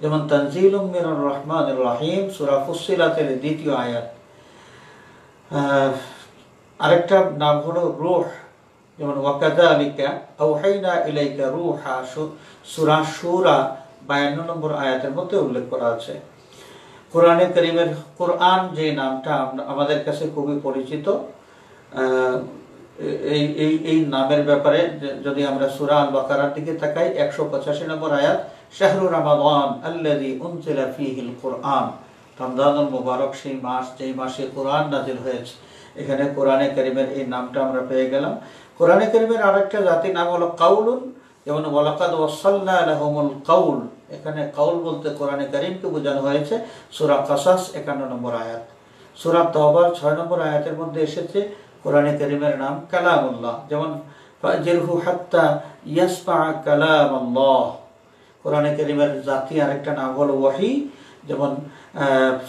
যেমন তানজিলুম মিনার রহমানির রহিম, সূরা ফুসসিলাতের 2য় আয়াত। আরেকটা নাম হলো রূহ, যেমন ওয়াকাযালিকা আওহাইনা ইলাইকা রূহা, সূরা শূরা 52 নম্বর আয়াতের মধ্যে উল্লেখ করা আছে। কোরআনে কারীমের কোরআন যে নামটা আমাদের কাছে খুবই পরিচিত, এই নামের ব্যাপারে যদি আমরা সূরা আল বাকারার দিকে তাকাই, 185 নম্বর আয়াত, শাহরু রমাদান আল্লাযী উনজিলা ফীহিল কুরআন, রমজানুল মুবারক সেই মাস যেই মাসে কোরআন নাযিল হয়েছে। এখানে কোরআনে কারীমের এই নামটা আমরা পেয়ে গেলাম। কোরআনে কারীমের আরেকটা জাতি নাম হলো কাউলুন, যেমন ওয়ালাকাদ ওয়াসালনা লাহুমুল কাউল, এখানে কাউল বলতে কোরআনে কারীমকে বোঝানো হয়েছে। সূরা কাসাস 51 নম্বর আয়াত। সূরা তাওবার 6 নম্বর আয়াতের মধ্যে এসেছে কোরআনে কারীমের নাম কালামুল্লাহ, যেমন ফাজিরহু হাত্তা ইয়াসমা কালামাল্লাহ। কোরআনে কারীমের জাতি আরেকটা নাম হলো ওয়াহি, যেমন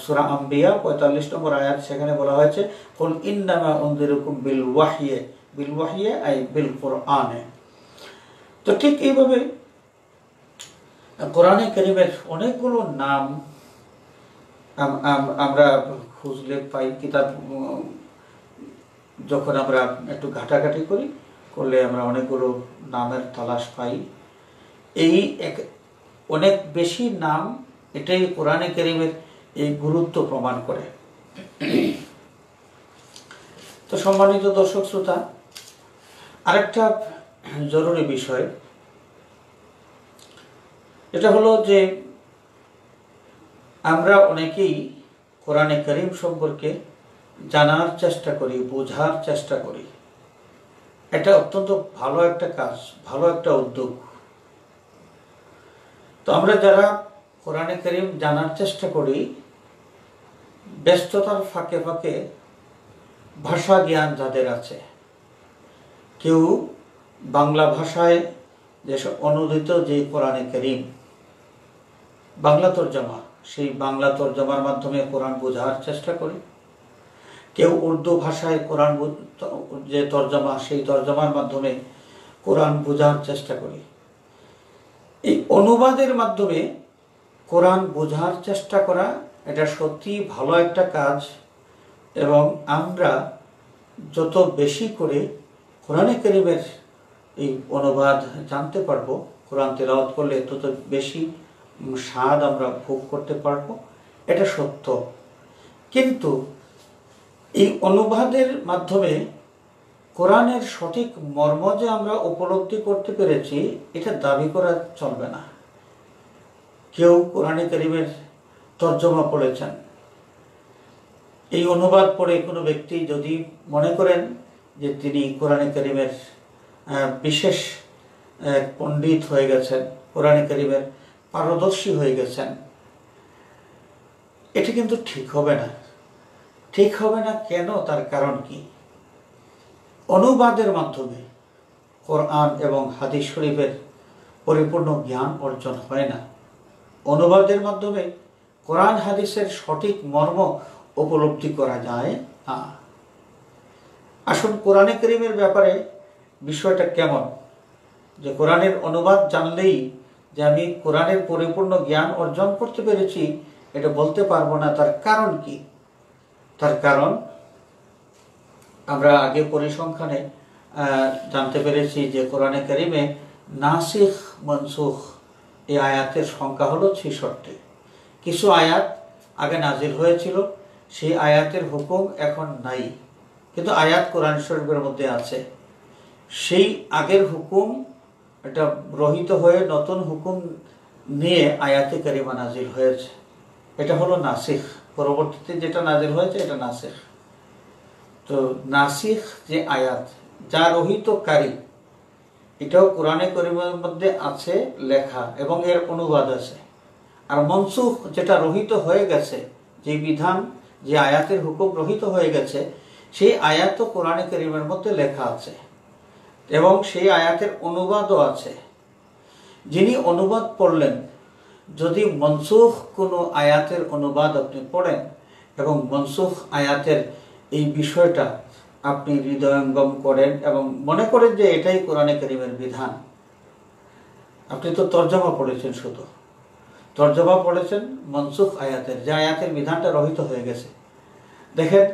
সূরা আম্বিয়া 45 নম্বর আয়াত, সেখানে বলা হয়েছে কুল ইন্নামা উনজিরুকুম বিল ওয়াহয়ি, বিল ওয়াহয়ি আই বিল কুরআনে। তো ঠিক এইভাবে কোরআনে কারীমের অনেকগুলো নাম আমরা খুঁজলে পাই। কিতাব যখন আমরা একটু ঘাটাঘাটি করলে আমরা অনেকগুলো নামের তালাশ পাই। এই অনেক বেশি নাম, এটাই কোরআনে কারীমের এই গুরুত্ব প্রমাণ করে। তো সম্মানিত দর্শক শ্রোতা, আরেকটা জরুরি বিষয়, এটা হলো যে আমরা অনেকেই কোরআনে কারীম সম্পর্কে জানার চেষ্টা করি, বোঝার চেষ্টা করি। এটা অত্যন্ত ভালো একটা কাজ, ভালো একটা উদ্যোগ। তো আমরা যারা কোরআনে কারীম জানার চেষ্টা করি, ব্যস্ততার ফাঁকে ফাঁকে ভাষা জ্ঞান যাদের আছে, কেউ বাংলা ভাষায় যেসব অনুদিত যে কোরআনে কারীম বাংলা তরজমা, সেই বাংলা তরজমার মাধ্যমে কোরআন বোঝার চেষ্টা করি। কেউ উর্দু ভাষায় কোরআন যে তরজমা, সেই তরজমার মাধ্যমে কোরআন বোঝার চেষ্টা করি। এই অনুবাদের মাধ্যমে কোরআন বোঝার চেষ্টা করা, এটা সত্যি ভালো একটা কাজ। এবং আমরা যত বেশি করে কোরআনে কারীমের এই অনুবাদ জানতে পারবো, কোরআন তেলাওয়াত করলে তত বেশি স্বাদ আমরা ভোগ করতে পারবো, এটা সত্য। কিন্তু এই অনুবাদের মাধ্যমে কোরআনের সঠিক মর্ম যে আমরা উপলব্ধি করতে পেরেছি, এটা দাবি করা চলবে না। কেউ কোরআনে কারীমের তরজমা পড়েছেন, এই অনুবাদ পড়ে কোনো ব্যক্তি যদি মনে করেন যে তিনি কোরআনে কারীমের বিশেষ পণ্ডিত হয়ে গেছেন, কোরআনে কারীমের পারদর্শী হয়ে গেছেন, এটি কিন্তু ঠিক হবে না। ঠিক হবে না কেন? তার কারণ কি? অনুবাদের মাধ্যমে কোরআন এবং হাদিস শরীফের পরিপূর্ণ জ্ঞান অর্জন হয় না। অনুবাদের মাধ্যমে কোরআন হাদিসের সঠিক মর্ম উপলব্ধি করা যায় না। আসুন কোরআনে কারীমের ব্যাপারে বিষয়টা কেমন, যে কোরআনের অনুবাদ জানলেই যে আমি কোরআনের পরিপূর্ণ জ্ঞান অর্জন করতে পেরেছি, এটা বলতে পারবো না। তার কারণ কি? তার কারণ আমরা আগে পরিসংখ্যানে জানতে পেরেছি যে কোরআনে কারীমে নাসিখ মনসুখ এই আয়াতের সংখ্যা হলো 66। কিছু আয়াত আগে নাজিল হয়েছিল, সেই আয়াতের হুকুম এখন নাই, কিন্তু আয়াত কোরআন শরীফের মধ্যে আছে। সেই আগের হুকুম এটা রহিত হয়ে নতুন হুকুম নিয়ে আয়াতে কারিমা নাজিল হয়েছে। এটা হলো নাসিখ, পরবর্তীতে যেটা নাজিল হয়েছে এটা নাসিখ। তো নাসিখ যে আয়াত, যা রহিতকারী, এটাও কোরআনে কারিমের মধ্যে আছে লেখা এবং এর অনুবাদ আছে। আর মনসুখ যেটা রহিত হয়ে গেছে, যে বিধান, যে আয়াতের হুকুম রহিত হয়ে গেছে, সেই আয়াতও কোরআনে কারিমের মধ্যে লেখা আছে এবং সেই আয়াতের অনুবাদও আছে। যিনি অনুবাদ পড়লেন, যদি মনসুখ কোনো আয়াতের অনুবাদ আপনি পড়েন এবং মনসুখ আয়াতের এই বিষয়টা আপনি হৃদয়ঙ্গম করেন এবং মনে করেন যে এটাই কোরআনে কারিমের বিধান, আপনি তো তর্জমা পড়েছেন, শুধু তর্জমা পড়েছেন মনসুখ আয়াতের, যে আয়াতের বিধানটা রহিত হয়ে গেছে। দেখেন,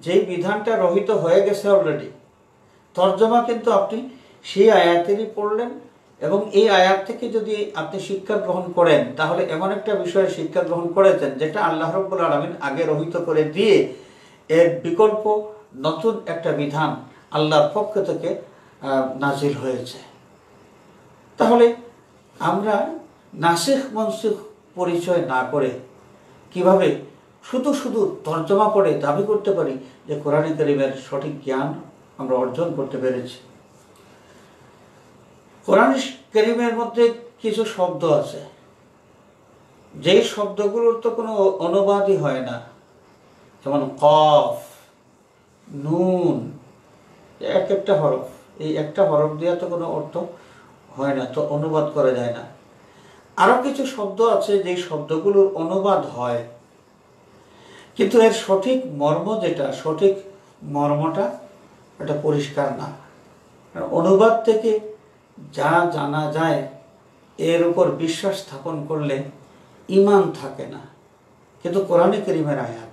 যেই বিধানটা রহিত হয়ে গেছে অলরেডি, তর্জমা কিন্তু আপনি সেই আয়াতেরই পড়লেন এবং এই আয়াত থেকে যদি আপনি শিক্ষা গ্রহণ করেন, তাহলে এমন একটা বিষয়ে শিক্ষা গ্রহণ করেছেন যেটা আল্লাহ রাব্বুল আলামিন আগে রহিত করে দিয়ে এর বিকল্প নতুন একটা বিধান আল্লাহর পক্ষ থেকে নাজিল হয়েছে। তাহলে আমরা নাসিখ মনসুখ পরিচয় না করে কিভাবে শুধু শুধু তর্জমা পড়ে দাবি করতে পারি যে কোরআনে কারিমের সঠিক জ্ঞান আমরা অর্জন করতে পেরেছি? কোরআন কারিমের মধ্যে কিছু শব্দ আছে, যেই শব্দগুলোর তো কোনো অনুবাদই হয় না, যেমন কফ, নুন, এক একটা হরফ, এই একটা হরফ দিয়ে তো কোনো অর্থ হয় না, তো অনুবাদ করা যায় না। আরো কিছু শব্দ আছে যেই শব্দগুলোর অনুবাদ হয়, কিন্তু এর সঠিক মর্ম যেটা, সঠিক মর্মটা এটা পরিষ্কার না। অনুবাদ থেকে যা জানা যায় এর উপর বিশ্বাস স্থাপন করলে ঈমান থাকে না। কিন্তু কোরআনে কারিমের আয়াত,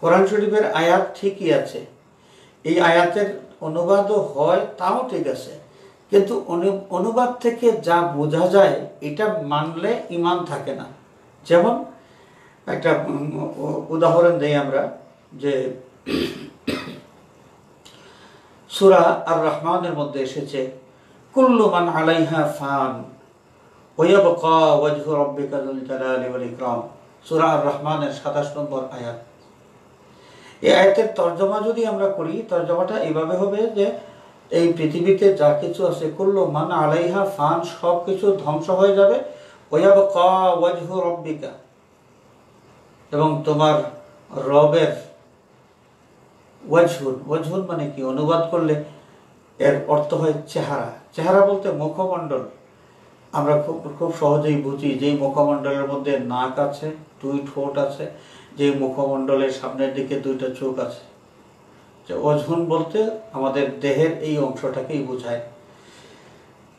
কোরআন শরীফের আয়াত ঠিকই আছে, এই আয়াতের অনুবাদও হয়, তাও ঠিক আছে, কিন্তু অনুবাদ থেকে যা বোঝা যায় এটা মানলে ঈমান থাকে না। যেমন একটা উদাহরণ দেই আমরা, যে সূরা আর রহমানের মধ্যে এসেছে কুল্লু মান আলাইহা ফান ওয়া ইয়াবকা ওয়াজহু রাব্বিকা যুল জালালি ওয়াল ইকরাম, সূরা আর রহমানের 27 নম্বর আয়াত। এই আয়াতের তর্জমা যদি আমরা করি, তর্জমাটা এইভাবে হবে যে এই পৃথিবীতে যা কিছু আছে, কুল্লু মান আলাইহা ফান, সব কিছু ধ্বংস হয়ে যাবে, ওয়া ইয়াবকা ওয়াজহু রাব্বিকা, এবং তোমার রবের, ওয়াজহুন মানে কি, অনুবাদ করলে এর অর্থ হয় চেহারা। চেহারা বলতে মুখমণ্ডল, আমরা খুব সহজেই বুঝি যেই মুখমণ্ডলের মধ্যে নাক আছে, 2 ঠোঁট আছে, যে মুখমণ্ডলের সামনের দিকে 2টা চোখ আছে। ওয়াজহুন বলতে আমাদের দেহের এই অংশটাকেই বোঝায়।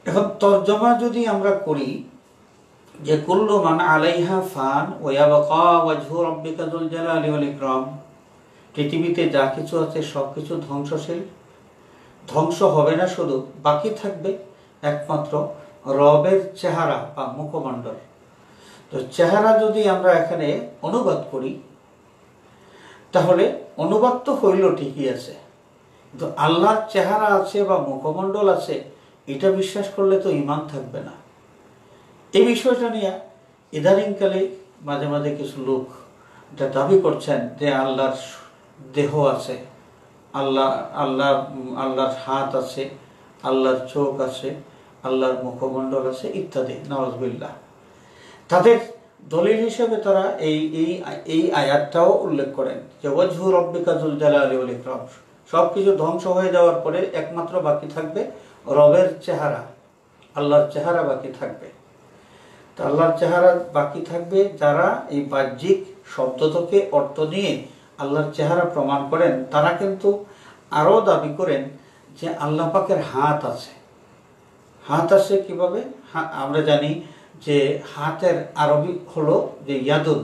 এখন তর্জমা যদি আমরা করি যে কুল্লু মান আলাইহা ফান ওয়া ইয়াবকা ওয়াজহু রাব্বিকা যুল জালালি ওয়াল ইকরাম, পৃথিবীতে যা কিছু আছে সব কিছু ধ্বংসশীল, ধ্বংস হবে না, শুধু বাকি থাকবে একমাত্র রবের চেহারা বা মুখমণ্ডল। তো চেহারা যদি আমরা এখানে অনুবাদ করি, তাহলে অনুবাদ তো হইল ঠিকই আছে, কিন্তু আল্লাহর চেহারা আছে বা মুখমণ্ডল আছে, এটা বিশ্বাস করলে তো ঈমান থাকবে না। এই বিষয়টা নিয়ে ইদানিংকালে মাঝে মাঝে কিছু লোক এটা দাবি করছেন যে আল্লাহর দেহ আছে, আল্লাহর হাত আছে, আল্লাহর চোখ আছে, আল্লাহর মুখমণ্ডল আছে ইত্যাদি, নাউযুবিল্লাহ। তাদের দলিল হিসেবে তারা এই আয়াতটাও উল্লেখ করেন যে ওয়াজহু রাব্বিকা যুল জালালি ওয়াল ইকরাম, সবকিছু ধ্বংস হয়ে যাওয়ার পরে একমাত্র বাকি থাকবে রবের চেহারা, আল্লাহর চেহারা বাকি থাকবে। তো আল্লাহর চেহারা বাকি থাকবে যারা এই বাহ্যিক শব্দ থেকে অর্থ নিয়ে আল্লাহর চেহারা প্রমাণ করেন, তারা কিন্তু আরও দাবি করেন যে আল্লাহ পাকের হাত আছে। হাত আছে কিভাবে? আমরা জানি যে হাতের আরবি হলো যে ইয়াদুন,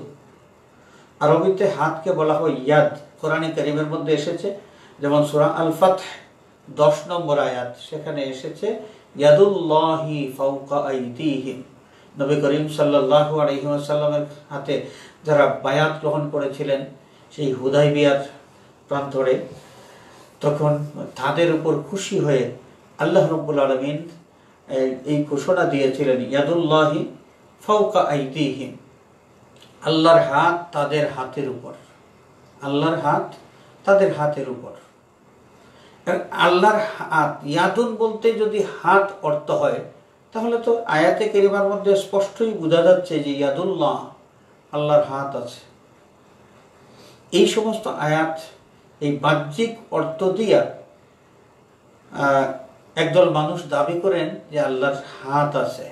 আরবিতে হাতকে বলা হয় ইয়াদ। কোরআনে কারীমের মধ্যে এসেছে, যেমন সূরা আল ফাতহ 10 নম্বর আয়াত, সেখানে এসেছে ইয়াদুল্লাহি ফাওকা আইদিহিম। নবী করিম সাল্লাল্লাহু আলাইহি ওয়াসাল্লামের হাতে যারা বায়াত গ্রহণ করেছিলেন সেই হুদাইবিয়ার প্রান্তরে, তখন তাদের উপর খুশি হয়ে আল্লাহ রাব্বুল আলামিন এই ঘোষণা দিয়েছিলেন ইয়াদুল্লাহি ফাওকা আইদিহিম, আল্লাহর হাত তাদের হাতের উপর, আল্লাহর হাত তাদের হাতের উপর। আল্লাহর হাত, ইয়াদুন বলতে যদি হাত অর্থ হয়, তাহলে তো আয়াতে কারিমার মধ্যে স্পষ্টই বোঝা যাচ্ছে যে ইয়াদুল্লাহ, আল্লাহর হাত আছে। এই সমস্ত আয়াত এই বাহ্যিক অর্থ দিয়া একদল মানুষ দাবি করেন যে আল্লাহর হাত আছে।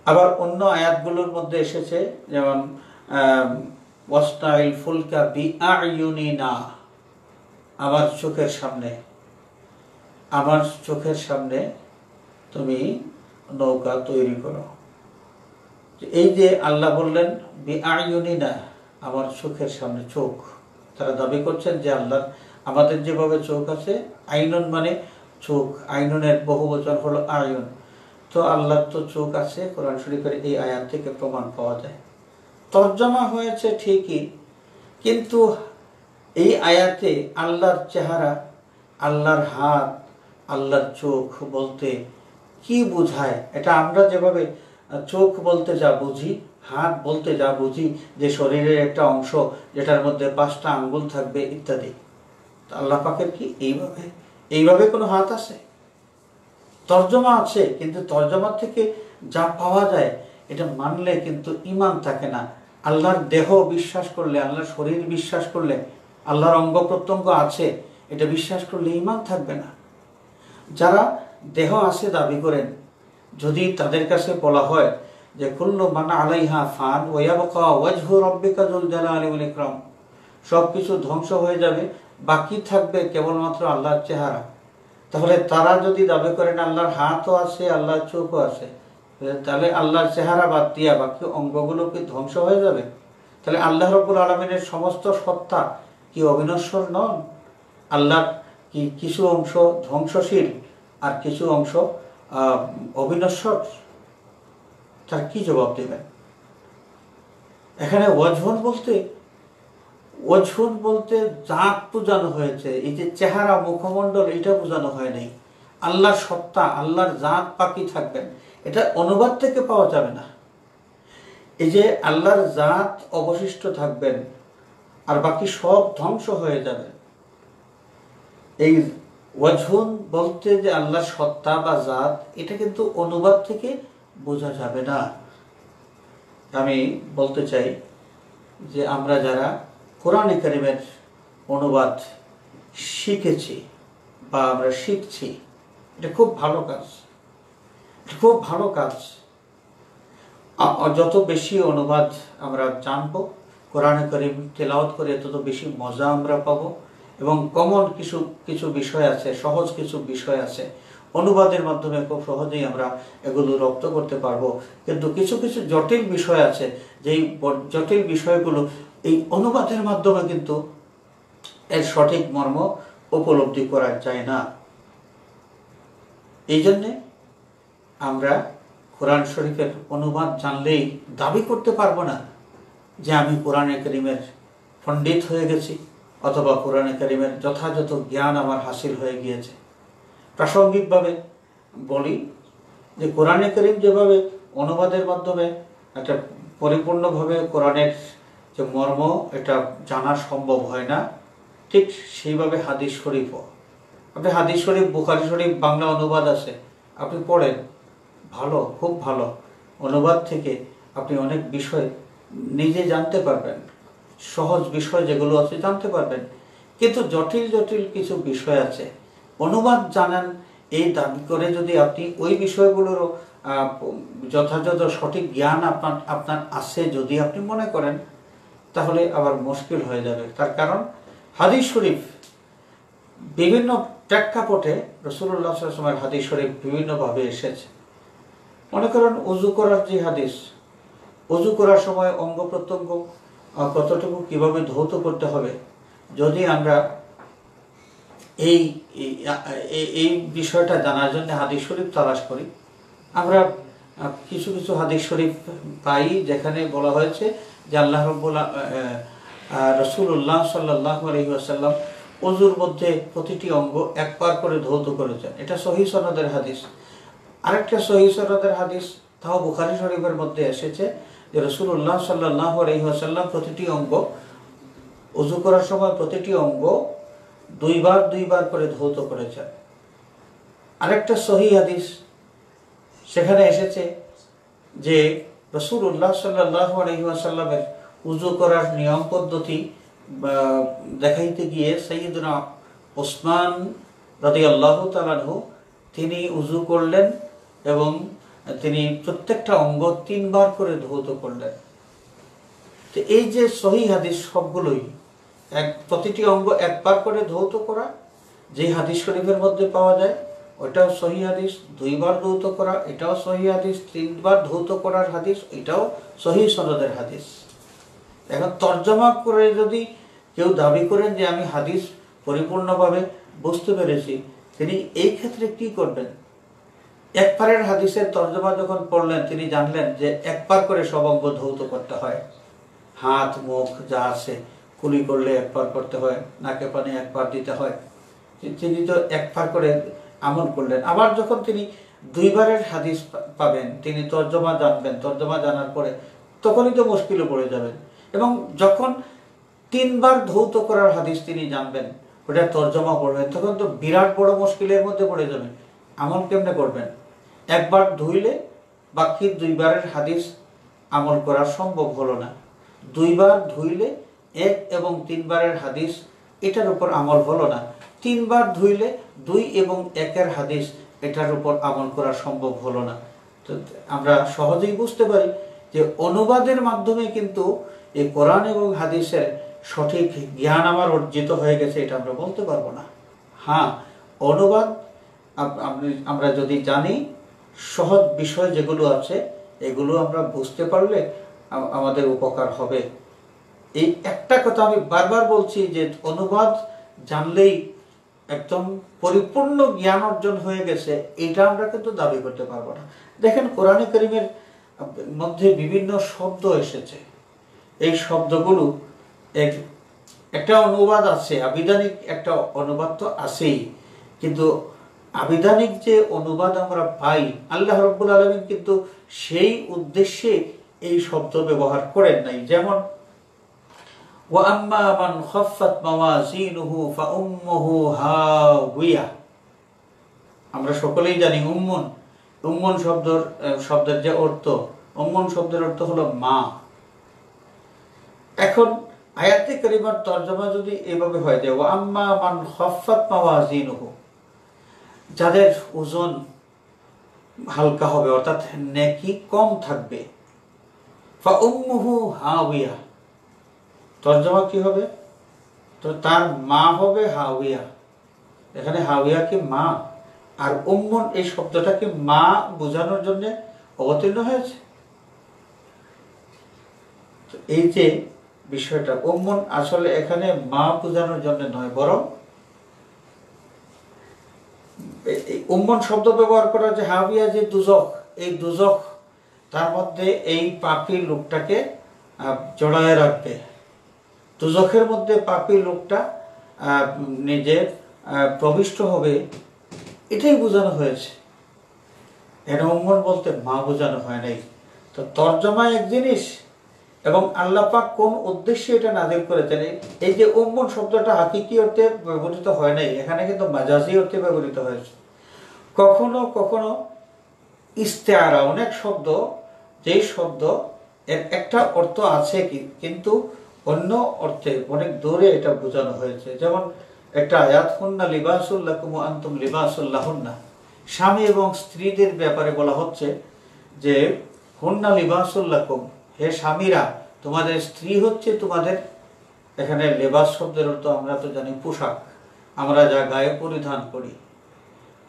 আবার অন্য আয়াতগুলোর মধ্যে এসেছে, যেমন ওয়াস্তাইল ফুলকা বিআইউনিনা, আমার চোখের সামনে, আমার চোখের সামনে তুমি নৌকা তৈরি করো। এই যে আল্লাহ বললেন বিআইউনিনা, আমার চোখের সামনে, চোখ, তারা দাবি করছেন যে আল্লাহ আমাদের যেভাবে চোখ আছে, আইনুন মানে চোখ, আইনুনের বহুবচন হলো আয়ুন, তো আল্লাহর তো চোখ আছে। কোরআন শরীফের এই আয়াত থেকে প্রমাণ পাওয়া যায়। তর্জমা হয়েছে ঠিকই, কিন্তু এই আয়াতে আল্লাহর চেহারা, আল্লাহর হাত, আল্লাহর চোখ বলতে কি বোঝায়, এটা আমরা যেভাবে চোখ বলতে যা বুঝি, হাত বলতে যা বুঝি যে শরীরের একটা অংশ যেটার মধ্যে 5টা আঙ্গুল থাকবে ইত্যাদি, আল্লাহ পাকের কি এইভাবে কোনো হাত আছে? তর্জমা আছে, কিন্তু তর্জমা থেকে যা পাওয়া যায় এটা মানলে কিন্তু ঈমান থাকে না। আল্লাহর দেহ বিশ্বাস করলে, আল্লাহর শরীর বিশ্বাস করলে, আল্লাহর অঙ্গ প্রত্যঙ্গ আছে এটা বিশ্বাস করলে ঈমান থাকবে না। যারা দেহ আছে দাবি করেন, যদি তাদের কাছে বলা হয় যে কুল্লু মান আলাইহা ফান ওয়া ইয়াবকা ওয়াজহু রাব্বিকা যুল জালালি ওয়াল ইকরাম, সবকিছু ধ্বংস হয়ে যাবে, বাকি থাকবে কেবলমাত্র আল্লাহর চেহারা, তাহলে তারা যদি দাবি করেন আল্লাহর হাতও আছে, আল্লাহর চোখও আছে, তাহলে আল্লাহর চেহারা বাদ দিয়া বাকি অঙ্গগুলো কি ধ্বংস হয়ে যাবে? তাহলে আল্লাহ রাব্বুল আলামিনের সমস্ত সত্তা কি অবিনশ্বর নন? আল্লাহর কি কিছু অংশ ধ্বংসশীল আর কিছু অংশ অবিনশ্বর? তার কি জবাব দেবেন? এখানে ওয়াজহুন বলতে জাত বোঝানো হয়েছে, এই যে চেহারা, মুখমণ্ডল, এটা বোঝানো হয় নাই। আল্লাহর সত্তা, আল্লাহর জাত বাকি থাকবেন, এটা অনুবাদ থেকে পাওয়া যাবে না। এই যে আল্লাহর জাত অবশিষ্ট থাকবেন আর বাকি সব ধ্বংস হয়ে যাবে, এই ওয়াজহুন বলতে যে আল্লাহর সত্তা বা জাত, এটা কিন্তু অনুবাদ থেকে বোঝা যাবে না। আমি বলতে চাই যে আমরা যারা কোরআনে কারিমের অনুবাদ শিখেছি বা আমরা শিখছি, এটা খুব ভালো কাজ, খুব ভালো কাজ। যত বেশি অনুবাদ আমরা জানবো, কোরআনে কারিম তেলাওয়াত করে, তত বেশি মজা আমরা পাবো। এবং কমন কিছু কিছু বিষয় আছে, সহজ কিছু বিষয় আছে, অনুবাদের মাধ্যমে খুব সহজেই আমরা এগুলো রপ্ত করতে পারবো। কিন্তু কিছু কিছু জটিল বিষয় আছে, যেই জটিল বিষয়গুলো এই অনুবাদের মাধ্যমে কিন্তু এর সঠিক মর্ম উপলব্ধি করা যায় না। এই জন্যে আমরা কোরআন শরীফের অনুবাদ জানলেই দাবি করতে পারবো না যে আমি কোরআনে কারিমের পণ্ডিত হয়ে গেছি, অথবা কোরআনে কারিমের যথাযথ জ্ঞান আমার হাসিল হয়ে গিয়েছে। প্রাসঙ্গিকভাবে বলি যে কোরআনে কারিম যেভাবে অনুবাদের মাধ্যমে একটা পরিপূর্ণভাবে কোরআনের যে মর্ম এটা জানা সম্ভব হয় না, ঠিক সেইভাবে হাদিস শরীফও। আপনি হাদিস শরীফ, বুখারী শরীফ বাংলা অনুবাদ আছে, আপনি পড়েন, ভালো, খুব ভালো। অনুবাদ থেকে আপনি অনেক বিষয় নিজে জানতে পারবেন, সহজ বিষয় যেগুলো আছে জানতে পারবেন। কিন্তু জটিল জটিল কিছু বিষয় আছে, অনুবাদ জানেন এই দাবি করে যদি আপনি ওই বিষয়গুলোরও যথাযথ সঠিক জ্ঞান আপনার আছে যদি আপনি মনে করেন, তাহলে আবার মুশকিল হয়ে যাবে। তার কারণ হাদিস শরীফ বিভিন্ন প্রেক্ষাপটে, রাসূলুল্লাহ সাল্লাল্লাহু আলাইহি ওয়াসাল্লামের হাদিস শরীফ বিভিন্নভাবে এসেছে। মনে করেন অজু করার যে হাদিস, অজু করার সময় অঙ্গ প্রত্যঙ্গ কতটুকু কিভাবে ধৌত করতে হবে, যদি আমরা এই বিষয়টা জানার জন্য হাদিস শরীফ তালাশ করি, আমরা কিছু কিছু হাদিস শরীফ পাই যেখানে বলা হয়েছে যে আল্লাহ রাসূলুল্লাহ সাল্লাল্লাহু আলাইহি ওয়াসাল্লাম ওযুর মধ্যে প্রতিটি অঙ্গ একবার করে ধৌত করেছেন। এটা সহিহ সনদের হাদিস। আরেকটা সহিহ সনদের হাদিস তাও বুখারী শরীফের মধ্যে এসেছে যে রাসূলুল্লাহ সাল্লাল্লাহু আলাইহি ওয়াসাল্লাম প্রতিটি অঙ্গ ওযু করার সময় প্রতিটি অঙ্গ দুইবার করে ধৌত করেছেন। আরেকটা সহিহ হাদিস সেখানে এসেছে যে রাসূলুল্লাহ সাল্লাল্লাহু আলাইহি ওয়াসাল্লামের ওযু করার নিয়ম পদ্ধতি দেখাইতে গিয়ে সাইয়্যিদুনা ওসমান রাদিয়াল্লাহু তাআলা আনহু তিনি ওযু করলেন এবং তিনি প্রত্যেকটা অঙ্গ 3 বার করে ধৌত করলেন। তো এই যে সহিহ হাদিস সবগুলোই প্রতিটি অঙ্গ 1 বার করে ধৌত করা যে হাদিস শরীফের মধ্যে পাওয়া যায় ওটাও সহিহ হাদিস, 2 বার ধৌত করা এটাও সহিহ হাদিস, 3 বার ধৌত করার হাদিস এটাও সহিহ সনদের হাদিস। এখন তরজমা করে যদি কেউ দাবি করেন যে আমি হাদিস পরিপূর্ণভাবে বুঝতে পেরেছি, তিনি এই ক্ষেত্রে কি করবেন? 1 পারের হাদিসের তরজমা যখন পড়লেন তিনি জানলেন যে 1 বার করে সব অঙ্গ ধৌত করতে হয়, হাত মুখ যা আছে কুলি করলে 1 বার করতে হয়, নাকে পানি 1 বার দিতে হয়, তিনি তো 1 বার করে আমল করলেন। আবার যখন তিনি 2 বারের হাদিস পাবেন তিনি তরজমা জানবেন, তরজমা জানার পরে তখনই তো মুশকিলে পড়ে যাবেন। এবং যখন 3 বার ধৌত করার হাদিস তিনি জানবেন, ওটা তরজমা পড়বেন, তখন তো বিরাট বড় মুশকিলের মধ্যে পড়ে যাবেন। আমল কেমনে করবেন? 1 বার ধুইলে বাকি 2 বারের হাদিস আমল করা সম্ভব হলো না, 2 বার ধুইলে 1 এবং 3 বারের হাদিস এটার উপর আমল হলো না, 3 বার ধুইলে 2 এবং 1-এর হাদিস এটার উপর আমল করা সম্ভব হলো না। তো আমরা সহজেই বুঝতে পারি যে অনুবাদের মাধ্যমে কিন্তু এই কোরআন এবং হাদিসের সঠিক জ্ঞান আমার অর্জিত হয়ে গেছে এটা আমরা বলতে পারবো না। হ্যাঁ, অনুবাদ আমরা যদি জানি, সহজ বিষয় যেগুলো আছে এগুলো আমরা বুঝতে পারলে আমাদের উপকার হবে। এই একটা কথা আমি বারবার বলছি যে অনুবাদ জানলেই একদম পরিপূর্ণ জ্ঞান অর্জন হয়ে গেছে এটা আমরা কিন্তু দাবি করতে পারবো না। দেখেন কোরআনে কারীমের মধ্যে বিভিন্ন শব্দ এসেছে, এই শব্দগুলো একটা অনুবাদ আছে, আবিধানিক একটা অনুবাদ তো আছেই, কিন্তু আবিধানিক যে অনুবাদ আমরা পাই আল্লাহ রাব্বুল আলামিন কিন্তু সেই উদ্দেশ্যে এই শব্দ ব্যবহার করেন নাই। যেমন ওয়া আম্মা মান খাফফাত মাওয়াজিনুহু ফাউম্মুহু হাওিয়া, আমরা সকলেই জানি উম্মুন শব্দের যে অর্থ, উম্মুন শব্দের অর্থ হলো মা। এখন আয়াতে কারিমার তরজমা যদি এভাবে হয় যে ওয়া আম্মা মান খাফফাত মাওয়াজিনুহু, যাদের ওজন হালকা হবে অর্থাৎ নেকি কম থাকবে, ফাউম্মুহু হাওিয়া, তরজমা কি হবে? তো তার মা হবে হাওিয়া। এখানে হাওিয়া কি মা, আর উম্মুন এই শব্দটা কি মা বোঝানোর জন্য অবতীর্ণ হয়েছে। এই যে বিষয়টা, উম্মুন আসলে এখানে মা বোঝানোর জন্য নয়, বরং উম্মুন শব্দ ব্যবহার করা যে হাওিয়া যে দুজক, এই দুজক তার মধ্যে এই পাপী লোকটাকে জড়ায় রাখবে। দুজকের মধ্যে পাপী লোকটা নিজে প্রবিষ্ট হবে, এটাই বোঝানো হয়েছে। এর উম্মুন বলতে মা বোঝানো হয় নাই। তো তরজমা এক জিনিস এবং আল্লাহ পাক কোন উদ্দেশ্যে এটা নাযিল করেছেন। এই যে উম্মুন শব্দটা হাকিকি অর্থে ব্যবহৃত হয় নাই, এখানে কিন্তু মাজাজি অর্থে ব্যবহৃত হয়েছে। কখনো কখনো ইস্তেআরা, অনেক শব্দ যেই শব্দ এর একটা অর্থ আছে কিন্তু অন্য অর্থে অনেক দূরে এটা বোঝানো হয়েছে। যেমন একটা আয়াত, হুন্না লিবাসুল লাকুম ওয়া আনতুম লিবাসুল লাহুন্না, স্বামী এবং স্ত্রীদের ব্যাপারে বলা হচ্ছে যে হুন্না লিবাসুল লাকুম, হে স্বামীরা তোমাদের স্ত্রী হচ্ছে তোমাদের। এখানে লেবাস শব্দের অর্থ আমরা তো জানি পোশাক, আমরা যা গায়ে পরিধান করি।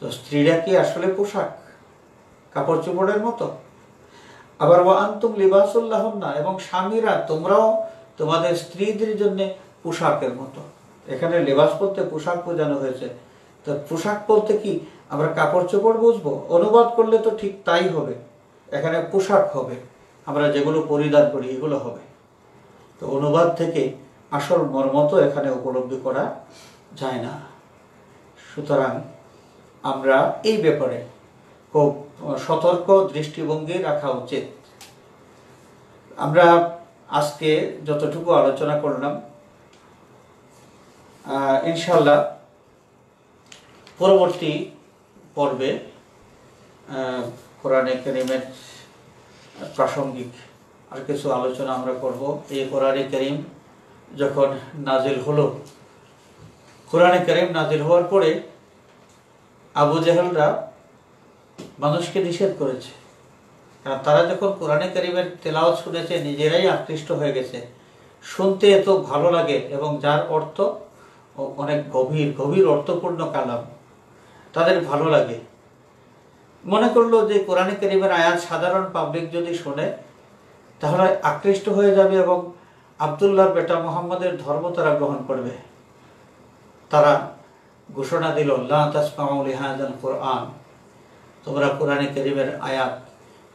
তো স্ত্রীরা কি আসলে পোশাক, কাপড় চোপড়ের মতো? আবার ওয়া আনতুম লিবাসুল লাহুন্না, এবং স্বামীরা তোমরাও তোমাদের স্ত্রীদের জন্য পোশাকের মতো। এখানে লেবাস বলতে পোশাক বোঝানো হয়েছে। তো পোশাক বলতে কি আমরা কাপড় চোপড় বুঝবো? অনুবাদ করলে তো ঠিক তাই হবে, এখানে পোশাক হবে, আমরা যেগুলো পরিধান করি এগুলো হবে। তো অনুবাদ থেকে আসল মর্ম তো এখানে উপলব্ধি করা যায় না। সুতরাং আমরা এই ব্যাপারে খুব সতর্ক দৃষ্টিভঙ্গি রাখা উচিত। আমরা আজকে যতটুকু আলোচনা করলাম, ইনশাআল্লাহ পরবর্তী পর্বে কোরআনে কারীমের প্রাসঙ্গিক আর কিছু আলোচনা আমরা করব। এই কোরআনে কারীম যখন নাজিল হলো, কোরআনে কারীম নাজিল হওয়ার পরে আবু জেহেলরা মানুষকে নিষেধ করেছে, কারণ তারা যখন কোরআনে কারীমের তেলাওয়াত শুনেছে নিজেরাই আকৃষ্ট হয়ে গেছে, শুনতে এত ভালো লাগে এবং যার অর্থ অনেক গভীর গভীর অর্থপূর্ণ কালাম তাদের ভালো লাগে। মনে করলো যে কোরআনে কারীমের আয়াত সাধারণ পাবলিক যদি শোনে তাহলে আকৃষ্ট হয়ে যাবে এবং আব্দুল্লাহর বেটা মুহাম্মদের ধর্ম তারা গ্রহণ করবে। তারা ঘোষণা দিল, লা তাসমাউ লিহাযাল কোরআন, তোমরা কোরআনে কারীমের আয়াত,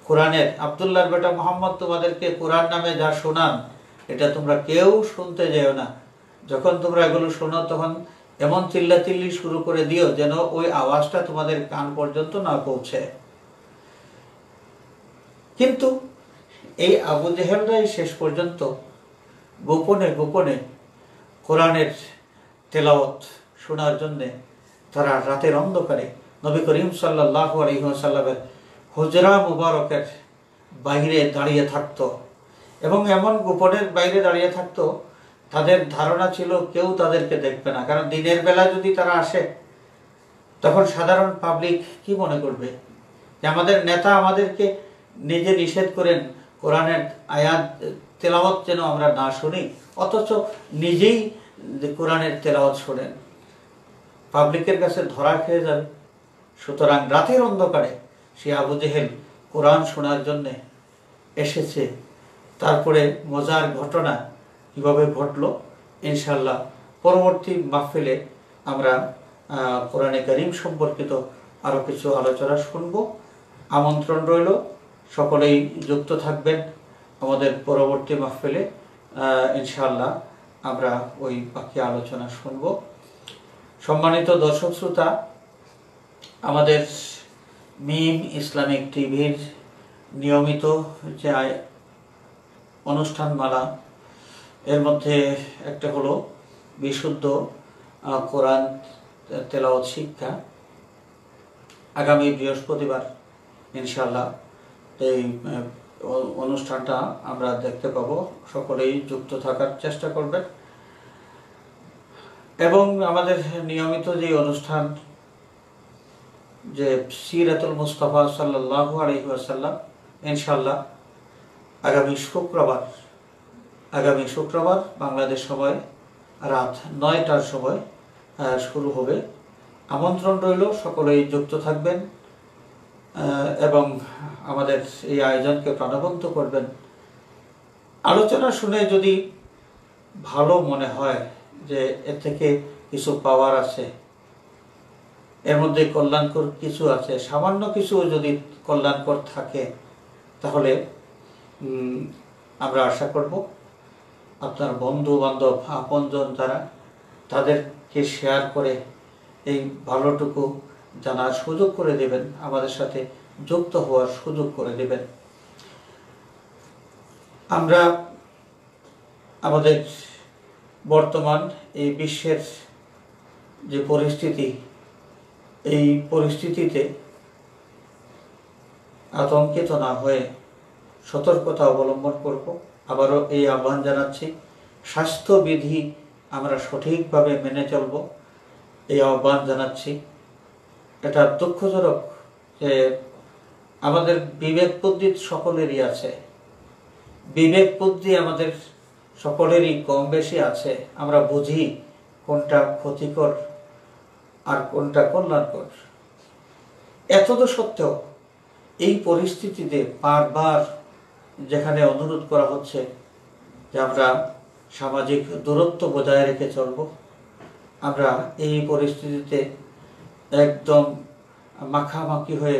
কোরআনের আব্দুল্লাহর বেটা মুহাম্মদ তোমাদেরকে কোরআন নামে যা শোনান এটা তোমরা কেউ শুনতে যেও না। যখন তোমরা এগুলো শোনো তখন এমন চিল্লাচিল্লি শুরু করে দিও যেন ওই আওয়াজটা তোমাদের কান পর্যন্ত না পৌঁছে। কিন্তু এই আবু জেহেলরাই শেষ পর্যন্ত গোপনে গোপনে কোরআনের তেলাওয়াত শোনার জন্যে তারা রাতের অন্ধকারে নবী করিম সাল্লাল্লাহু আলাইহি ওয়াসাল্লামের হুজরা মুবারকের বাইরে দাঁড়িয়ে থাকতো এবং এমন গোপনের বাইরে দাঁড়িয়ে থাকতো তাদের ধারণা ছিল কেউ তাদেরকে দেখবে না, কারণ দিনের বেলা যদি তারা আসে তখন সাধারণ পাবলিক কি মনে করবে যে আমাদের নেতা আমাদেরকে নিজে নিষেধ করেন কোরআনের আয়াত তেলাওয়াত যেন আমরা না শুনি, অথচ নিজেই কোরআনের তেলাওয়াত শোনেন, পাবলিকের কাছে ধরা খেয়ে যাবে। সুতরাং রাতের অন্ধকারে সে আবু জেহেল কোরআন শোনার জন্যে এসেছে। তারপরে মজার ঘটনা কিভাবে ঘটলো ইনশাআল্লাহ পরবর্তী মাহফিলে আমরা কোরআনে কারীম সম্পর্কিত আরও কিছু আলোচনা শুনব। আমন্ত্রণ রইল, সকলেই যুক্ত থাকবেন আমাদের পরবর্তী মাহফিলে। ইনশাআল্লাহ আমরা ওই বাকি আলোচনা শুনব। সম্মানিত দর্শক শ্রোতা, আমাদের মিম ইসলামিক টিভির নিয়মিত যে অনুষ্ঠানমালা, এর মধ্যে একটা হলো বিশুদ্ধ কোরআন তেলাওয়াত শিক্ষা। আগামী বৃহস্পতিবার ইনশাআল্লাহ এই অনুষ্ঠানটা আমরা দেখতে পাবো। সকলেই যুক্ত থাকার চেষ্টা করবেন এবং আমাদের নিয়মিত যে অনুষ্ঠান যে সিরাতুল মুস্তাফা সাল্লাল্লাহু আলাইহি ওয়াসাল্লাম ইনশাআল্লাহ আগামী শুক্রবার বাংলাদেশ সময় রাত 9টার সময় শুরু হবে। আমন্ত্রণ রইল, সকলেই যুক্ত থাকবেন এবং আমাদের এই আয়োজনকে প্রাণবন্ত করবেন। আলোচনা শুনে যদি ভালো মনে হয় যে এর থেকে কিছু পাওয়ার আছে, এর মধ্যে কল্যাণকর কিছু আছে, সামান্য কিছু যদি কল্যাণকর থাকে, তাহলে আমরা আশা করব আপনার বন্ধু বান্ধব আপনজন যারা, তাদেরকে শেয়ার করে এই ভালোটুকু জানার সুযোগ করে দেবেন, আমাদের সাথে যুক্ত হওয়ার সুযোগ করে দেবেন। আমরা আমাদের বর্তমান এই বিশ্বের যে পরিস্থিতি, এই পরিস্থিতিতে আতঙ্কিত না হয়ে সতর্কতা অবলম্বন করব। আবারও এই আহ্বান জানাচ্ছি, স্বাস্থ্যবিধি আমরা সঠিকভাবে মেনে চলব, এই আহ্বান জানাচ্ছি। এটা দুঃখজনক যে আমাদের বিবেক বুদ্ধি সকলেরই আছে, বিবেক বুদ্ধি আমাদের সকলেরই কম বেশি আছে। আমরা বুঝি কোনটা ক্ষতিকর আর কোনটা কল্যাণকর। এতদ সত্ত্বেও এই পরিস্থিতিতে বারবার যেখানে অনুরোধ করা হচ্ছে যে আমরা সামাজিক দূরত্ব বজায় রেখে চলব, আমরা এই পরিস্থিতিতে একদম মাখামাখি হয়ে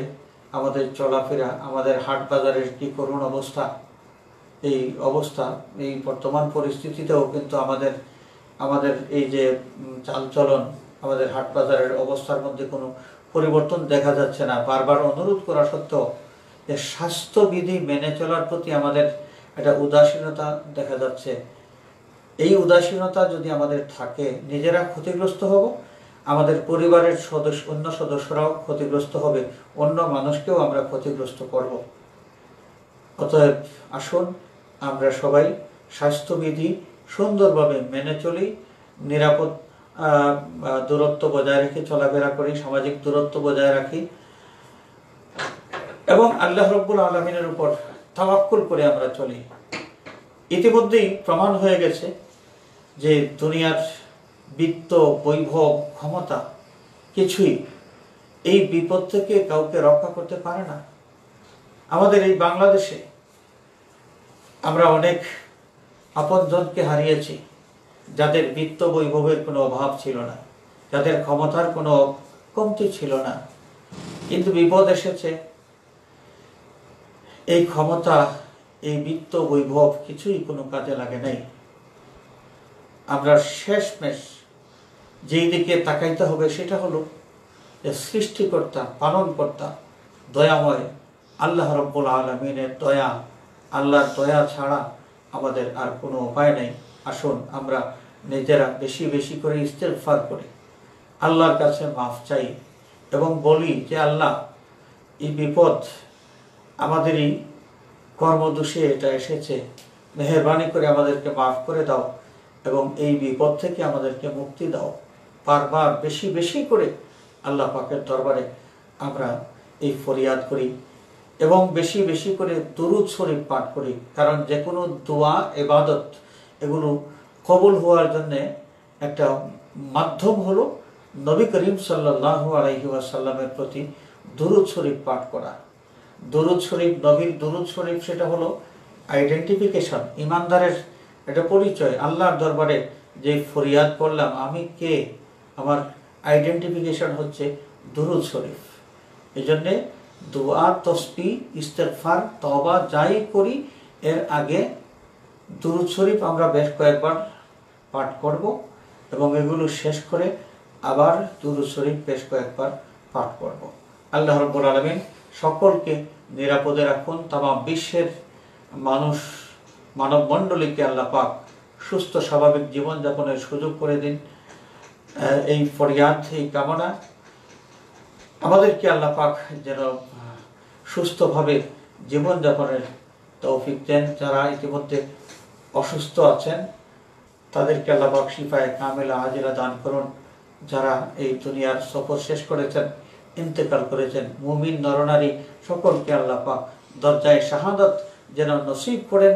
আমাদের চলাফেরা, আমাদের হাট বাজারের কি করুণ অবস্থা, এই অবস্থা, এই বর্তমান পরিস্থিতিতেও কিন্তু আমাদের এই যে চালচলন, আমাদের হাট বাজারের অবস্থার মধ্যে কোনো পরিবর্তন দেখা যাচ্ছে না। বারবার অনুরোধ করা সত্ত্বেও যে স্বাস্থ্যবিধি মেনে চলার প্রতি আমাদের একটা উদাসীনতা দেখা যাচ্ছে। এই উদাসীনতা যদি আমাদের থাকে, নিজেরা ক্ষতিগ্রস্ত হব, আমাদের পরিবারের অন্য সদস্যরাও ক্ষতিগ্রস্ত হবে, অন্য মানুষকেও আমরা ক্ষতিগ্রস্ত করব। অতএব আসুন আমরা সবাই স্বাস্থ্যবিধি সুন্দরভাবে মেনে চলি, নিরাপদ দূরত্ব বজায় রেখে চলাফেরা করি, সামাজিক দূরত্ব বজায় রাখি এবং আল্লাহ রাব্বুল আলামিনের উপর তাওয়াক্কুল করে আমরা চলি। ইতিমধ্যেই প্রমাণ হয়ে গেছে যে দুনিয়ার বিত্ত, বৈভব, ক্ষমতা কিছুই এই বিপদ থেকে কাউকে রক্ষা করতে পারে না। আমাদের এই বাংলাদেশে আমরা অনেক আপনজনকে হারিয়েছি, যাদের বিত্ত বৈভবের কোনো অভাব ছিল না, যাদের ক্ষমতার কোনো কমতি ছিল না, কিন্তু বিপদ এসেছে। এই ক্ষমতা, এই বিত্ত বৈভব কিছুই কোনো কাজে লাগে নাই। আমরা শেষমেশ যেই দিকে তাকাইতে হবে সেটা হলো যে সৃষ্টিকর্তা, পালনকর্তা, দয়াময় আল্লাহ রাব্বুল আলামিনের দয়া। আল্লাহর দয়া ছাড়া আমাদের আর কোনো উপায় নেই। আসুন আমরা নিজেরা বেশি বেশি করে ইস্তেগফার করি, আল্লাহর কাছে মাফ চাই এবং বলি যে আল্লাহ, এই বিপদ আমাদেরই কর্মদোষে এটা এসেছে, মেহেরবানি করে আমাদেরকে মাফ করে দাও এবং এই বিপদ থেকে আমাদেরকে মুক্তি দাও। বারবার বেশি বেশি করে আল্লাহ পাকের দরবারে আমরা এই ফরিয়াদ করি এবং বেশি বেশি করে দুরূদ শরীফ পাঠ করি। কারণ যে কোনো দোয়া, ইবাদত, এগুলো কবুল হওয়ার জন্যে একটা মাধ্যম হলো নবী করিম সাল্লাল্লাহু আলাইহি ওয়াসাল্লামের প্রতি দুরূদ শরীফ পাঠ করা। দুরূদ শরীফ, নবীর দুরূদ শরীফ, সেটা হলো আইডেন্টিফিকেশন, ইমানদারের একটা পরিচয়। আল্লাহর দরবারে যে ফরিয়াদ করলাম, আমি কে, আমার আইডেন্টিফিকেশন হচ্ছে দুরূদ শরীফ। এই জন্যে দোয়া, তসবিহ, ইস্তেগফার, তওবা যাই করি এর আগে দুরূদ শরীফ আমরা বেশ কয়েকবার পাঠ করব এবং এগুলো শেষ করে আবার দুরূদ শরীফ বেশ কয়েকবার পাঠ করব। আল্লাহ রাব্বুল আলামিন সকলকে নিরাপদে রাখুন। তামাম বিশ্বের মানব মণ্ডলীকে আল্লাহ পাক সুস্থ স্বাভাবিক জীবনযাপনের সুযোগ করে দিন। এই ফরিয়াদ, এই কামনা, আমাদেরকে আল্লাহ পাক যেন সুস্থভাবে জীবনযাপনের তৌফিক দেন। যারা ইতিমধ্যে অসুস্থ আছেন তাদেরকে আল্লাহ পাক শিফায়ে কামিলা আজিলা দান করুন। যারা এই দুনিয়ার সফর শেষ করেছেন, ইন্তেকাল করেছেন, মুমিন নরনারী সকলকে আল্লাহ পাক দরজায় শাহাদাত যেন নসিব করেন,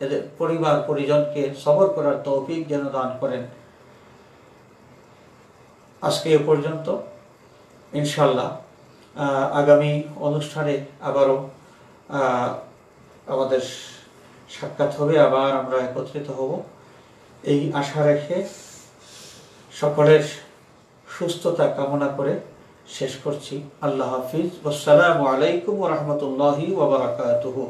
এদের পরিবার পরিজনকে সবর করার তৌফিক যেন দান করেন। আজকে এ পর্যন্ত। ইনশাল্লাহ আগামী অনুষ্ঠানে আবারও আমাদের সাক্ষাৎ হবে, আবার আমরা একত্রিত হব, এই আশা রেখে সকলের সুস্থতা কামনা করে শেষ করছি। আল্লাহ হাফিজ। আসসালামু আলাইকুম ওয়া রাহমাতুল্লাহি ওয়া বারাকাতুহু।